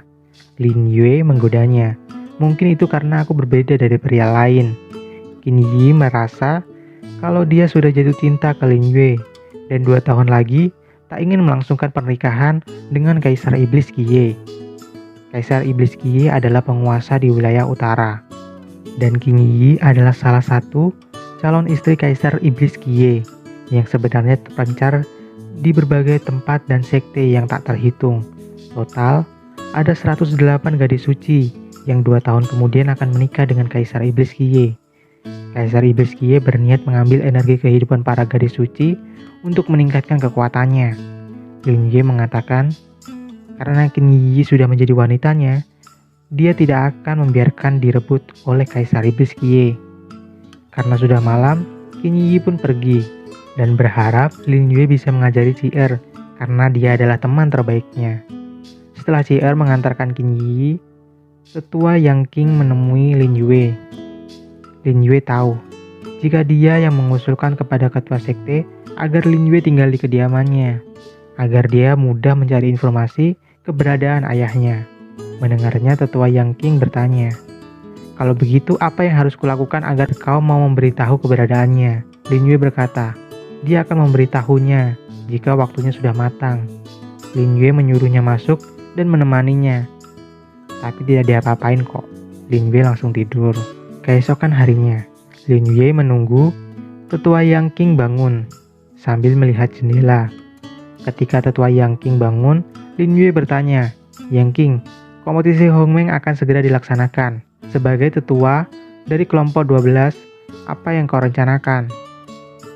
Lin Yue menggodanya, mungkin itu karena aku berbeda dari pria lain. Qin Yiyi merasa kalau dia sudah jatuh cinta ke Lin Yue, dan 2 tahun lagi tak ingin melangsungkan pernikahan dengan Kaisar Iblis Qiye. Kaisar Iblis Qiye adalah penguasa di wilayah utara, dan Qin Yiyi adalah salah satu calon istri Kaisar Iblis Qiye yang sebenarnya terpencar di berbagai tempat dan sekte yang tak terhitung. Total, ada 108 gadis suci yang 2 tahun kemudian akan menikah dengan Kaisar Iblis Qiye. Kaisar Iblis Qiye berniat mengambil energi kehidupan para gadis suci untuk meningkatkan kekuatannya. Lin Yue mengatakan, karena Qin Yiyi sudah menjadi wanitanya, dia tidak akan membiarkan direbut oleh Kaisar Iblis Qiye. Karena sudah malam, Qin Yiyi pun pergi dan berharap Lin Yue bisa mengajari Cier karena dia adalah teman terbaiknya. Setelah Cier mengantarkan Qin Yiyi, tetua Yang Qing menemui Lin Yue. Lin Yue tahu jika dia yang mengusulkan kepada ketua sekte agar Lin Yue tinggal di kediamannya, agar dia mudah mencari informasi keberadaan ayahnya. Mendengarnya, tetua Yang Qing bertanya, kalau begitu apa yang harus kulakukan agar kau mau memberitahu keberadaannya? Lin Yue berkata, dia akan memberitahunya jika waktunya sudah matang. Lin Yue menyuruhnya masuk dan menemaninya, tapi tidak diapa-apain kok. Lin Yue langsung tidur. Keesokan harinya, Lin Yue menunggu tetua Yang Qing bangun sambil melihat jendela. Ketika tetua Yang Qing bangun, Lin Yue bertanya, Yang Qing, kompetisi Hongmeng akan segera dilaksanakan. Sebagai tetua dari kelompok 12, apa yang kau rencanakan?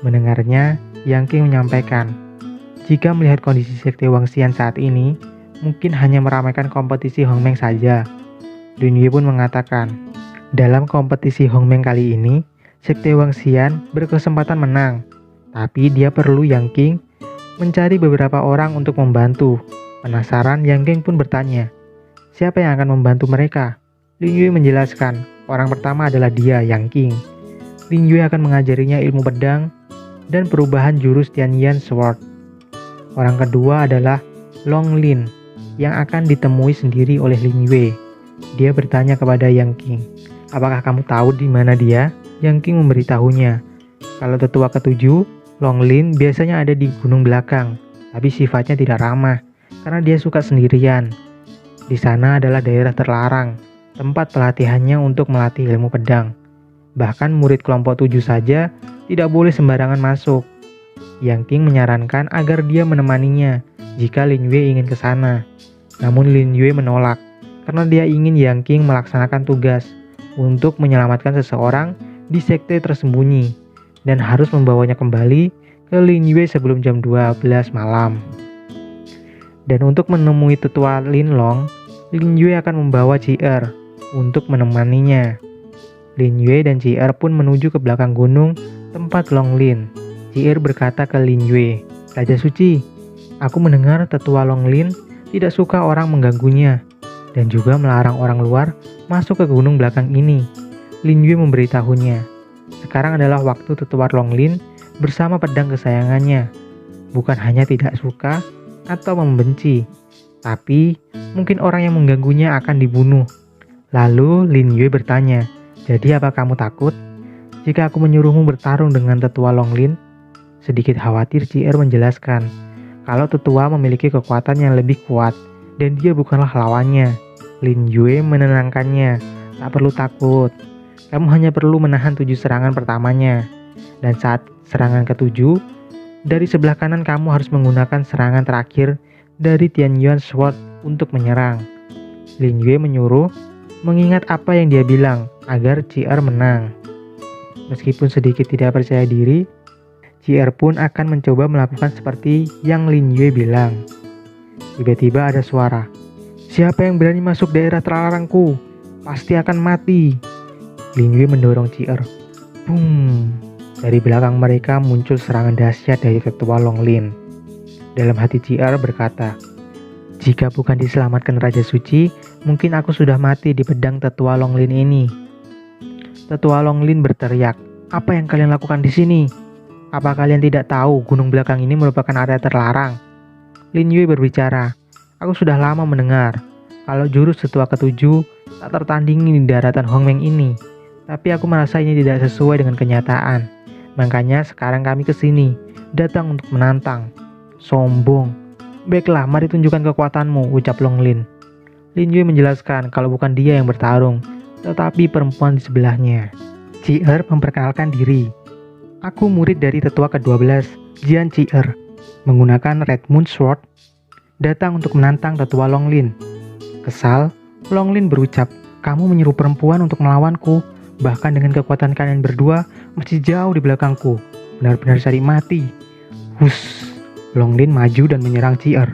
Mendengarnya, Yang Qing menyampaikan, jika melihat kondisi sekte Wangxian saat ini, mungkin hanya meramaikan kompetisi Hongmeng saja. Lin Yue pun mengatakan, dalam kompetisi Hongmeng kali ini, sekte Wangxian berkesempatan menang, tapi dia perlu Yang Qing mencari beberapa orang untuk membantu. Penasaran, Yang Qing pun bertanya, siapa yang akan membantu mereka? Lin Yue menjelaskan, orang pertama adalah dia, Yang Qing. Lin Yue akan mengajarinya ilmu pedang dan perubahan jurus Tianyan Sword. Orang kedua adalah Long Lin, yang akan ditemui sendiri oleh Lin Yue. Dia bertanya kepada Yang Qing, apakah kamu tahu di mana dia? Yang Qing memberitahunya, kalau tetua ketujuh, Long Lin biasanya ada di gunung belakang, tapi sifatnya tidak ramah karena dia suka sendirian. Di sana adalah daerah terlarang, tempat pelatihannya untuk melatih ilmu pedang. Bahkan murid kelompok 7 saja tidak boleh sembarangan masuk. Yang King menyarankan agar dia menemaninya jika Lin Yue ingin ke sana. Namun Lin Yue menolak karena dia ingin Yang King melaksanakan tugas untuk menyelamatkan seseorang di sekte tersembunyi dan harus membawanya kembali ke Lin Yue sebelum jam 12 malam. Dan untuk menemui tetua Lin Long, Lin Yue akan membawa Ji-er untuk menemaninya. Lin Yue dan Ji-er pun menuju ke belakang gunung tempat Long Lin. Ji-er berkata ke Lin Yue, "Raja Suci, aku mendengar tetua Long Lin tidak suka orang mengganggunya dan juga melarang orang luar masuk ke gunung belakang ini." Lin Yue memberitahunya, sekarang adalah waktu tetua Long Lin bersama pedang kesayangannya. Bukan hanya tidak suka atau membenci, tapi mungkin orang yang mengganggunya akan dibunuh. Lalu Lin Yue bertanya, "Jadi apa kamu takut jika aku menyuruhmu bertarung dengan tetua Long Lin?" Sedikit khawatir, Ji-er menjelaskan kalau tetua memiliki kekuatan yang lebih kuat dan dia bukanlah lawannya. Lin Yue menenangkannya, "Tak perlu takut. Kamu hanya perlu menahan 7 serangan pertamanya. Dan saat serangan ke-7, dari sebelah kanan kamu harus menggunakan serangan terakhir dari Tianyuan Sword untuk menyerang." Lin Yue menyuruh mengingat apa yang dia bilang agar Ji-er menang. Meskipun sedikit tidak percaya diri, Ji-er pun akan mencoba melakukan seperti yang Lin Yue bilang. Tiba-tiba ada suara, "Siapa yang berani masuk daerah terlarangku, pasti akan mati." Lin Yue mendorong Ji-er. Boom! Dari belakang mereka muncul serangan dahsyat dari tetua Long Lin. Dalam hati Ji-er berkata, "Jika bukan diselamatkan Raja Suci, mungkin aku sudah mati di pedang tetua Long Lin ini." Tetua Long Lin berteriak, "Apa yang kalian lakukan di sini? Apa kalian tidak tahu gunung belakang ini merupakan area terlarang?" Lin Yue berbicara, "Aku sudah lama mendengar kalau jurus tetua ke-7 tak tertandingi di daratan Hongmeng ini. Tapi aku merasa ini tidak sesuai dengan kenyataan. Makanya sekarang kami ke sini, datang untuk menantang." "Sombong. Baiklah, mari tunjukkan kekuatanmu," ucap Long Lin. Lin Yue menjelaskan kalau bukan dia yang bertarung, tetapi perempuan di sebelahnya. Ji-er memperkenalkan diri. "Aku murid dari tetua ke-12, Jian Ji-er, menggunakan Red Moon Sword, datang untuk menantang tetua Long Lin." Kesal, Long Lin berucap, "Kamu menyuruh perempuan untuk melawanku, bahkan dengan kekuatan kalian berdua masih jauh di belakangku. Benar-benar cari mati." Hus! Long Lin maju dan menyerang Ji-er.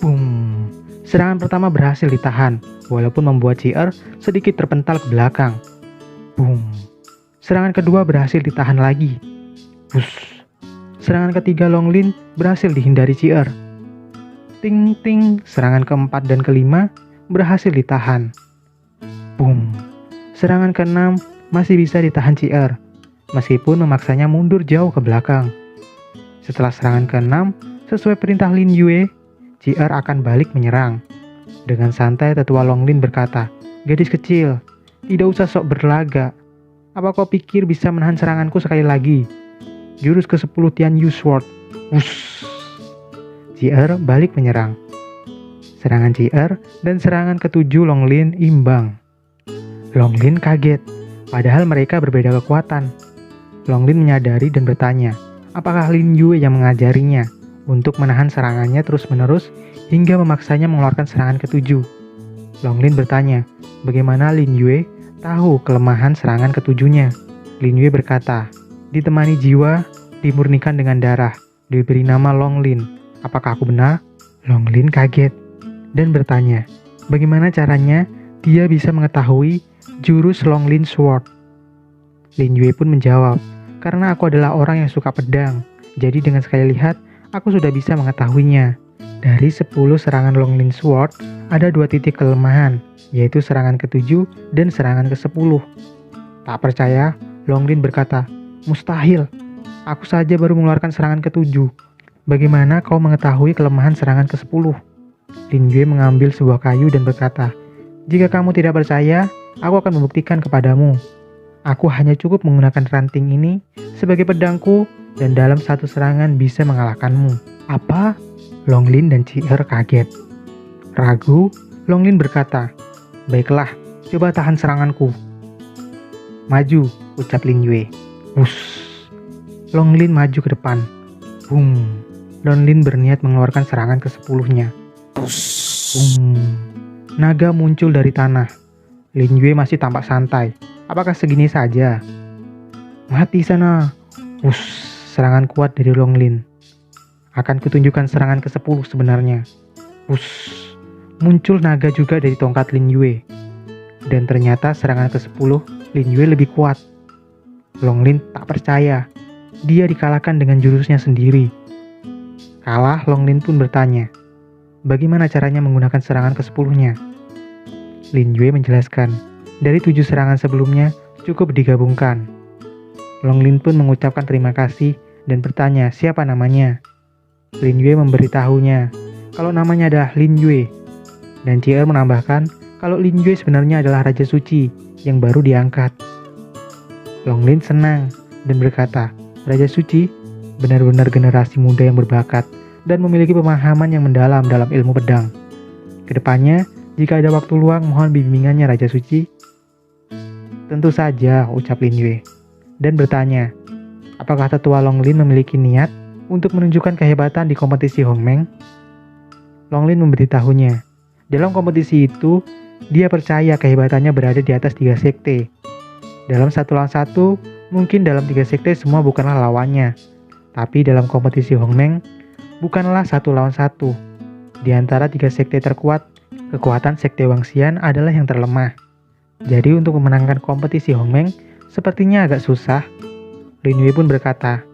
Boom! Serangan pertama berhasil ditahan, walaupun membuat Ji-er sedikit terpental ke belakang. Boom! Serangan kedua berhasil ditahan lagi. Hus! Serangan ketiga Long Lin berhasil dihindari Ji-er. Ting ting! Serangan keempat dan kelima berhasil ditahan. Boom! Serangan keenam masih bisa ditahan Ji-er, meskipun memaksanya mundur jauh ke belakang. Setelah serangan keenam, sesuai perintah Lin Yue, Ji-er akan balik menyerang. Dengan santai tetua Long Lin berkata, "Gadis kecil, tidak usah sok berlagak. Apa kau pikir bisa menahan seranganku sekali lagi? Jurus ke-10 Tianyu Sword." Wush! Ji-er balik menyerang. Serangan Ji-er dan serangan ke-7 Long Lin imbang. Long Lin kaget, padahal mereka berbeda kekuatan. Long Lin menyadari dan bertanya, apakah Lin Yue yang mengajarinya untuk menahan serangannya terus-menerus hingga memaksanya mengeluarkan serangan ke-7. Long Lin bertanya, bagaimana Lin Yue tahu kelemahan serangan ke-7-nya? Lin Yue berkata, ditemani jiwa, dimurnikan dengan darah, diberi nama Long Lin. Apakah aku benar? Long Lin kaget dan bertanya, bagaimana caranya dia bisa mengetahui jurus Long Lin Sword? Lin Yue pun menjawab, karena aku adalah orang yang suka pedang, jadi dengan sekali lihat, aku sudah bisa mengetahuinya. Dari 10 serangan Long Lin Sword, ada 2 titik kelemahan, yaitu serangan ke-7 dan serangan ke-10. Tak percaya, Long Lin berkata, mustahil, aku saja baru mengeluarkan serangan ke-7. Bagaimana kau mengetahui kelemahan serangan ke-10? Lin Yue mengambil sebuah kayu dan berkata, jika kamu tidak percaya, aku akan membuktikan kepadamu. Aku hanya cukup menggunakan ranting ini sebagai pedangku dan dalam satu serangan bisa mengalahkanmu. Apa? Long Lin dan Ji-er kaget. Ragu, Long Lin berkata, baiklah, coba tahan seranganku. Maju, ucap Lin Yue. Wush! Longlin maju ke depan. Boom. Longlin berniat mengeluarkan serangan ke-10-nya. Boom. Naga muncul dari tanah. Lin Yue masih tampak santai. Apakah segini saja? Mati sana. Serangan kuat dari Longlin. Akan kutunjukkan serangan ke-10 sebenarnya. Muncul naga juga dari tongkat Lin Yue. Dan ternyata serangan ke-10 Lin Yue lebih kuat. Longlin tak percaya. Dia dikalahkan dengan jurusnya sendiri. Kalah, Longlin pun bertanya, bagaimana caranya menggunakan serangan ke-10-nya? Lin Yue menjelaskan, dari 7 serangan sebelumnya cukup digabungkan. Longlin pun mengucapkan terima kasih dan bertanya siapa namanya. Lin Yue memberitahunya kalau namanya adalah Lin Yue. Dan Ci'er menambahkan kalau Lin Yue sebenarnya adalah Raja Suci yang baru diangkat. Longlin senang dan berkata, Raja Suci benar-benar generasi muda yang berbakat dan memiliki pemahaman yang mendalam dalam ilmu pedang. Kedepannya, jika ada waktu luang, mohon bimbingannya Raja Suci. Tentu saja, ucap Lin Yue. Dan bertanya, apakah tetua Longlin memiliki niat untuk menunjukkan kehebatan di kompetisi Hongmeng? Longlin memberitahunya, dalam kompetisi itu, dia percaya kehebatannya berada di atas 3 sekte. Dalam 1 lawan 1, mungkin dalam 3 sekte semua bukanlah lawannya. Tapi dalam kompetisi Hongmeng, bukanlah 1 lawan 1. Di antara 3 sekte terkuat, kekuatan sekte Wangxian adalah yang terlemah. Jadi untuk memenangkan kompetisi Hongmeng, sepertinya agak susah. Lin Yue pun berkata,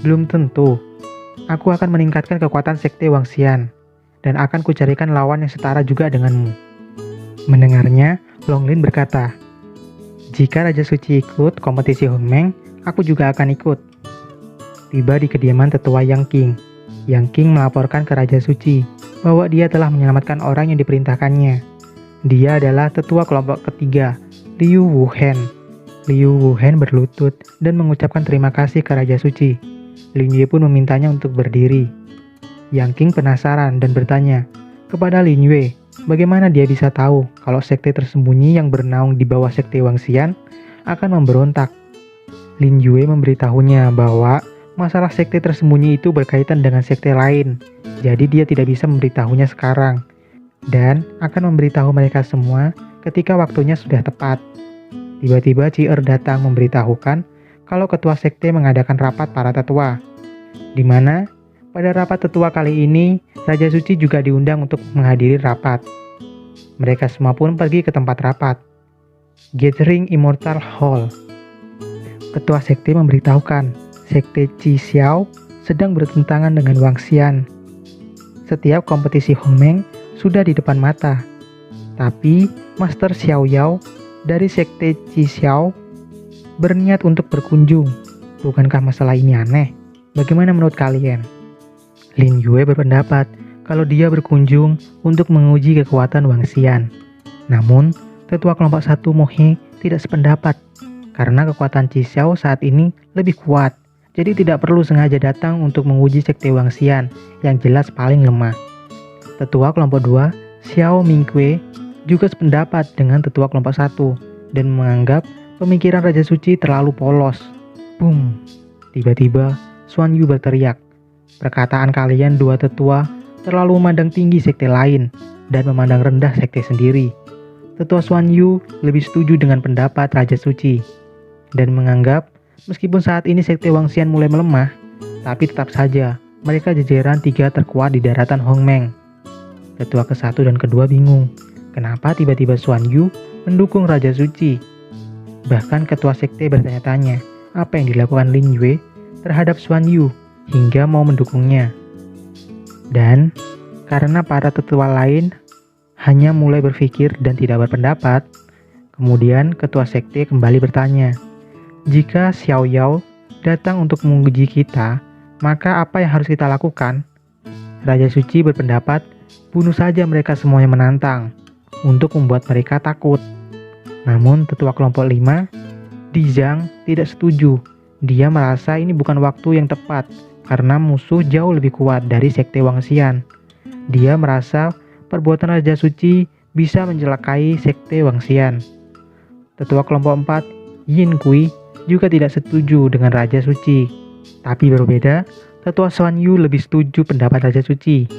belum tentu. Aku akan meningkatkan kekuatan sekte Wangxian, dan akan kucarikan lawan yang setara juga denganmu. Mendengarnya, Longlin berkata, jika Raja Suci ikut kompetisi Hongmeng, aku juga akan ikut. Tiba di kediaman tetua Yang King. Yang King melaporkan ke Raja Suci bahwa dia telah menyelamatkan orang yang diperintahkannya. Dia adalah tetua kelompok ketiga, Liu Wuhen. Liu Wuhen berlutut dan mengucapkan terima kasih ke Raja Suci. Lin Yue pun memintanya untuk berdiri. Yang King penasaran dan bertanya kepada Lin Yue, bagaimana dia bisa tahu kalau sekte tersembunyi yang bernaung di bawah sekte Wangxian akan memberontak. Lin Yue memberitahunya bahwa masalah sekte tersembunyi itu berkaitan dengan sekte lain, jadi dia tidak bisa memberitahunya sekarang, dan akan memberitahu mereka semua ketika waktunya sudah tepat. Tiba-tiba Ci'er datang memberitahukan kalau ketua sekte mengadakan rapat para tetua, di mana pada rapat tetua kali ini, Raja Suci juga diundang untuk menghadiri rapat. Mereka semua pun pergi ke tempat rapat, Gathering Immortal Hall. Ketua sekte memberitahukan, sekte Qi Xiao sedang bertentangan dengan Wangxian. Setiap kompetisi Hongmeng sudah di depan mata. Tapi Master Xiao Yao dari sekte Qi Xiao berniat untuk berkunjung. Bukankah masalah ini aneh? Bagaimana menurut kalian? Lin Yue berpendapat kalau dia berkunjung untuk menguji kekuatan Wangxian. Namun, tetua kelompok 1 Mohe tidak sependapat karena kekuatan Qi Xiao saat ini lebih kuat. Jadi tidak perlu sengaja datang untuk menguji sekte Wangxian yang jelas paling lemah. Tetua kelompok 2, Xiao Mingque, juga sependapat dengan tetua kelompok 1 dan menganggap pemikiran Raja Suci terlalu polos. Boom! Tiba-tiba, Xuan Yu berteriak, perkataan kalian dua tetua terlalu memandang tinggi sekte lain dan memandang rendah sekte sendiri. Tetua Xuan Yu lebih setuju dengan pendapat Raja Suci dan menganggap meskipun saat ini sekte Wangxian mulai melemah, tapi tetap saja mereka jajaran 3 terkuat di daratan Hongmeng. Tetua ke-1 dan ke-2 bingung, kenapa tiba-tiba Xuan Yu mendukung Raja Suci. Bahkan ketua sekte bertanya-tanya apa yang dilakukan Lin Yue terhadap Xuan Yu hingga mau mendukungnya. Dan karena para tetua lain hanya mulai berpikir dan tidak berpendapat, kemudian ketua sekte kembali bertanya, jika Xiao Yao datang untuk menguji kita, maka apa yang harus kita lakukan? Raja Suci berpendapat, bunuh saja mereka semua yang menantang, untuk membuat mereka takut. Namun tetua kelompok 5, Di Zhang, tidak setuju. Dia merasa ini bukan waktu yang tepat, karena musuh jauh lebih kuat dari sekte Wangxian. Dia merasa perbuatan Raja Suci bisa mencelakai sekte Wangxian. Tetua kelompok 4, Yin Kui, juga tidak setuju dengan Raja Suci. Tapi berbeda, tetua Xuan Yu lebih setuju pendapat Raja Suci.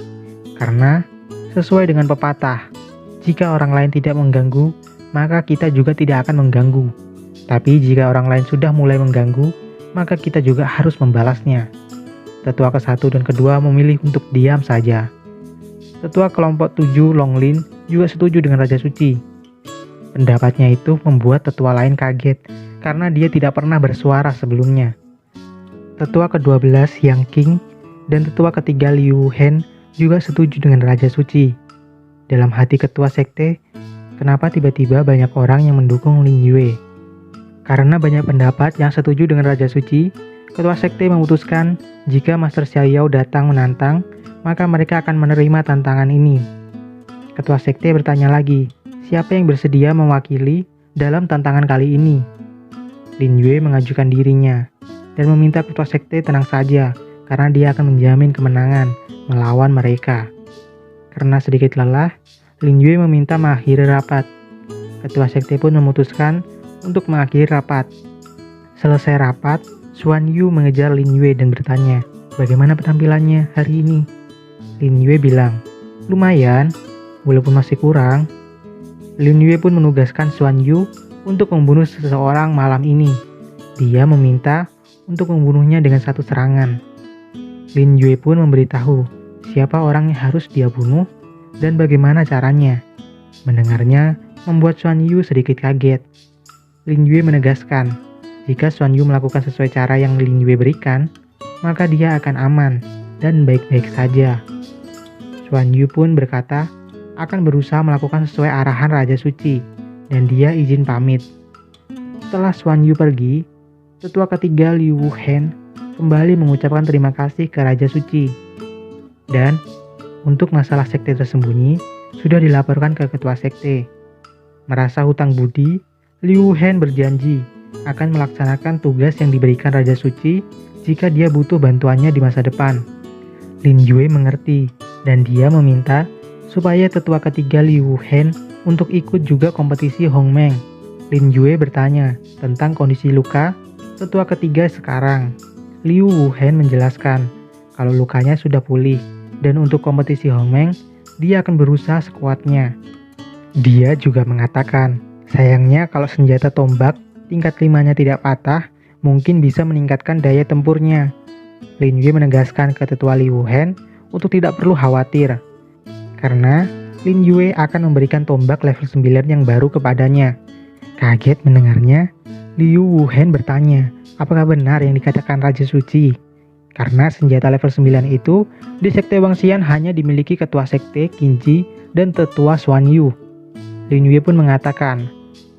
Karena sesuai dengan pepatah, jika orang lain tidak mengganggu, maka kita juga tidak akan mengganggu. Tapi jika orang lain sudah mulai mengganggu, maka kita juga harus membalasnya. Tetua ke-1 dan ke-2 memilih untuk diam saja. Tetua kelompok 7 Longlin juga setuju dengan Raja Suci. Pendapatnya itu membuat tetua lain kaget karena dia tidak pernah bersuara sebelumnya. Tetua ke-12 Yang King dan tetua ketiga Liu Hen juga setuju dengan Raja Suci. Dalam hati ketua sekte, kenapa tiba-tiba banyak orang yang mendukung Lin Yue? Karena banyak pendapat yang setuju dengan Raja Suci, ketua sekte memutuskan jika Master Xiaoyao datang menantang, maka mereka akan menerima tantangan ini. Ketua sekte bertanya lagi, siapa yang bersedia mewakili dalam tantangan kali ini? Lin Yue mengajukan dirinya dan meminta ketua sekte tenang saja karena dia akan menjamin kemenangan melawan mereka. Karena sedikit lelah, Lin Yue meminta mengakhiri rapat. Ketua sekte pun memutuskan untuk mengakhiri rapat. Selesai rapat, Xuan Yu mengejar Lin Yue dan bertanya, bagaimana penampilannya hari ini? Lin Yue bilang, lumayan, walaupun masih kurang. Lin Yue pun menugaskan Xuan Yu untuk membunuh seseorang malam ini. Dia meminta untuk membunuhnya dengan satu serangan. Lin Yue pun memberitahu siapa orang yang harus dia bunuh dan bagaimana caranya. Mendengarnya membuat Xuan Yu sedikit kaget. Lin Yue menegaskan, jika Xuan Yu melakukan sesuai cara yang Lin Yue berikan, maka dia akan aman dan baik-baik saja. Xuan Yu pun berkata akan berusaha melakukan sesuai arahan Raja Suci dan dia izin pamit. Setelah Xuan Yu pergi, tetua ketiga Liu Hen kembali mengucapkan terima kasih ke Raja Suci. Dan untuk masalah sekte tersembunyi sudah dilaporkan ke ketua sekte. Merasa hutang budi, Liu Hen berjanji akan melaksanakan tugas yang diberikan Raja Suci jika dia butuh bantuannya di masa depan. Lin Yue mengerti dan dia meminta supaya tetua ketiga Liu Hen untuk ikut juga kompetisi Hongmeng. Lin Yue bertanya tentang kondisi luka tetua ketiga sekarang. Liu Wuhen menjelaskan kalau lukanya sudah pulih dan untuk kompetisi Hongmeng dia akan berusaha sekuatnya. Dia juga mengatakan sayangnya kalau senjata tombak tingkat 5-nya tidak patah mungkin bisa meningkatkan daya tempurnya. Lin Yue menegaskan ke tetua Liu Wuhen untuk tidak perlu khawatir karena Lin Yue akan memberikan tombak level 9 yang baru kepadanya. Kaget mendengarnya, Liu Wuhen bertanya, apakah benar yang dikatakan Raja Suci? Karena senjata level 9 itu di sekte Wangxian hanya dimiliki ketua sekte Qinji dan tetua Xuan Yu. Lin Yue pun mengatakan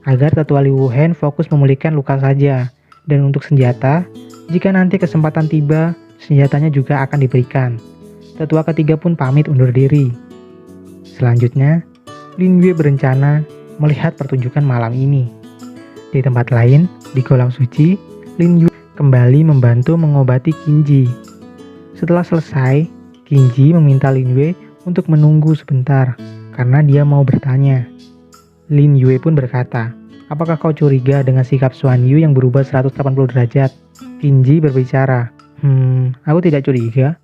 agar tetua Liu Wuhen fokus memulihkan luka saja. Dan untuk senjata, jika nanti kesempatan tiba, senjatanya juga akan diberikan. Tetua ketiga pun pamit undur diri. Selanjutnya, Lin Yue berencana melihat pertunjukan malam ini. Di tempat lain, di kolam suci, Lin Yue kembali membantu mengobati Qinji. Setelah selesai, Qinji meminta Lin Yue untuk menunggu sebentar karena dia mau bertanya. Lin Yue pun berkata, apakah kau curiga dengan sikap Xuan Yu yang berubah 180 derajat? Qinji berbicara, aku tidak curiga.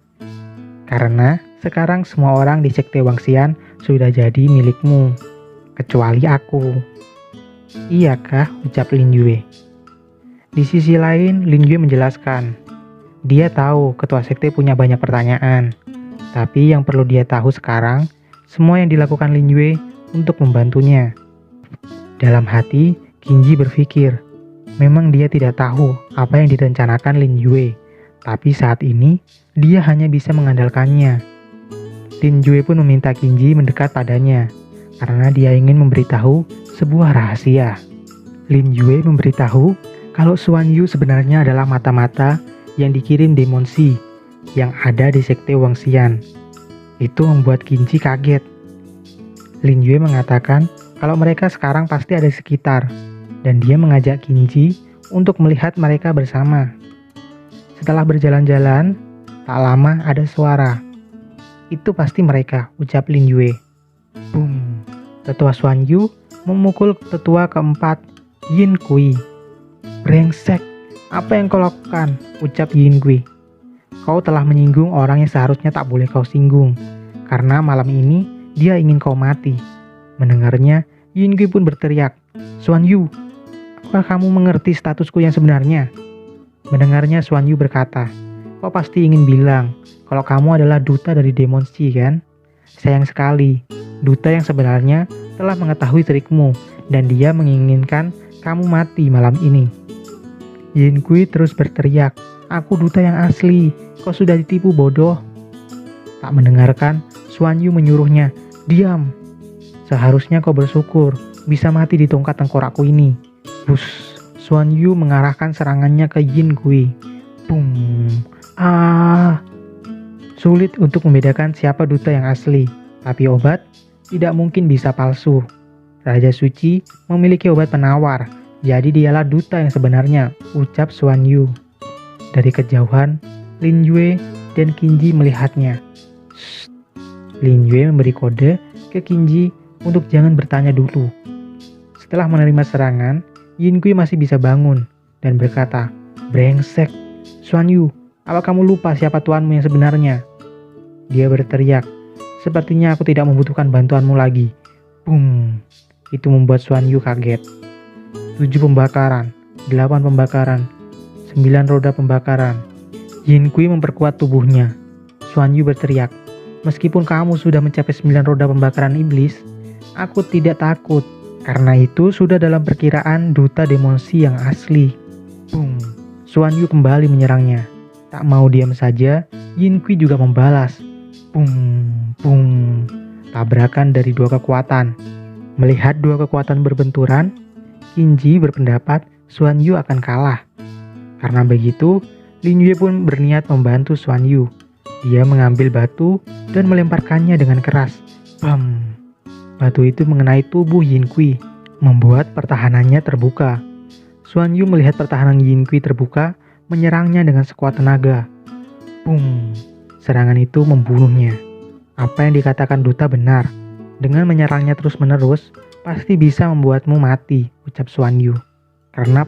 Karena sekarang semua orang di sekte Wangxian sudah jadi milikmu, kecuali aku. Iyakah? Ucap Lin Yue. Di sisi lain, Lin Yue menjelaskan, dia tahu ketua sekte punya banyak pertanyaan. Tapi yang perlu dia tahu sekarang, semua yang dilakukan Lin Yue untuk membantunya. Dalam hati, Qinji berpikir, memang dia tidak tahu apa yang direncanakan Lin Yue. Tapi saat ini, dia hanya bisa mengandalkannya. Lin Yue pun meminta Qinji mendekat padanya, karena dia ingin memberitahu sebuah rahasia. Lin Yue memberitahu kalau Xuan Yu sebenarnya adalah mata-mata yang dikirim Demon Shi yang ada di sekte Wangxian. Itu membuat Qinji kaget. Lin Yue mengatakan kalau mereka sekarang pasti ada di sekitar, dan dia mengajak Qinji untuk melihat mereka bersama. Setelah berjalan-jalan, tak lama ada suara. Itu pasti mereka, ucap Lin Yue. Boom. Tetua Xuan Yu memukul tetua keempat, Yin Kui. Brengsek, Apa yang kau lakukan? Ucap Yin Kui. Kau telah menyinggung orang yang seharusnya tak boleh kau singgung. Karena malam ini dia ingin kau mati. Mendengarnya, Yin Kui pun berteriak, Xuan Yu, apakah kamu mengerti statusku yang sebenarnya? Mendengarnya, Xuan Yu berkata, kau pasti ingin bilang kalau kamu adalah duta dari Demon Sea, kan? Sayang sekali, duta yang sebenarnya telah mengetahui trikmu dan dia menginginkan kamu mati malam ini. Yin Kui terus berteriak, aku duta yang asli, kau sudah ditipu bodoh. Tak mendengarkan, Xuan Yu menyuruhnya, diam. Seharusnya kau bersyukur bisa mati di tongkat tengkorakku ini. Bus, Xuan Yu mengarahkan serangannya ke Yin Kui. Boom. Sulit untuk membedakan siapa duta yang asli, tapi obat tidak mungkin bisa palsu. Raja Suci memiliki obat penawar, jadi dialah duta yang sebenarnya, ucap Xuan Yu. Dari kejauhan, Lin Yue dan Qinji melihatnya. Shh. Lin Yue memberi kode ke Qinji untuk jangan bertanya dulu. Setelah menerima serangan, Yin Kui masih bisa bangun dan berkata, brengsek, Xuan Yu, apa kamu lupa siapa tuanmu yang sebenarnya? Dia berteriak, sepertinya aku tidak membutuhkan bantuanmu lagi. Boom. Itu membuat Xuan Yu kaget. 7 pembakaran, 8 pembakaran, 9 roda pembakaran. Yin Kui memperkuat tubuhnya. Xuan Yu berteriak, meskipun kamu sudah mencapai 9 roda pembakaran iblis, aku tidak takut. Karena itu sudah dalam perkiraan duta Demon Sea yang asli. Boom. Xuan Yu kembali menyerangnya. Tak mau diam saja, Yin Kui juga membalas. Boom, boom. Tabrakan dari 2 kekuatan. Melihat 2 kekuatan berbenturan, Qinji berpendapat Xuan Yu akan kalah. Karena begitu, Lin Yue pun berniat membantu Xuan Yu. Dia mengambil batu dan melemparkannya dengan keras. Bam. Batu itu mengenai tubuh Yin Kui, membuat pertahanannya terbuka. Xuan Yu melihat pertahanan Yin Kui terbuka, menyerangnya dengan sekuat tenaga. Boom. Serangan itu membunuhnya. Apa yang dikatakan duta benar. Dengan menyerangnya terus-menerus, pasti bisa membuatmu mati, ucap Xuan Yu. Karena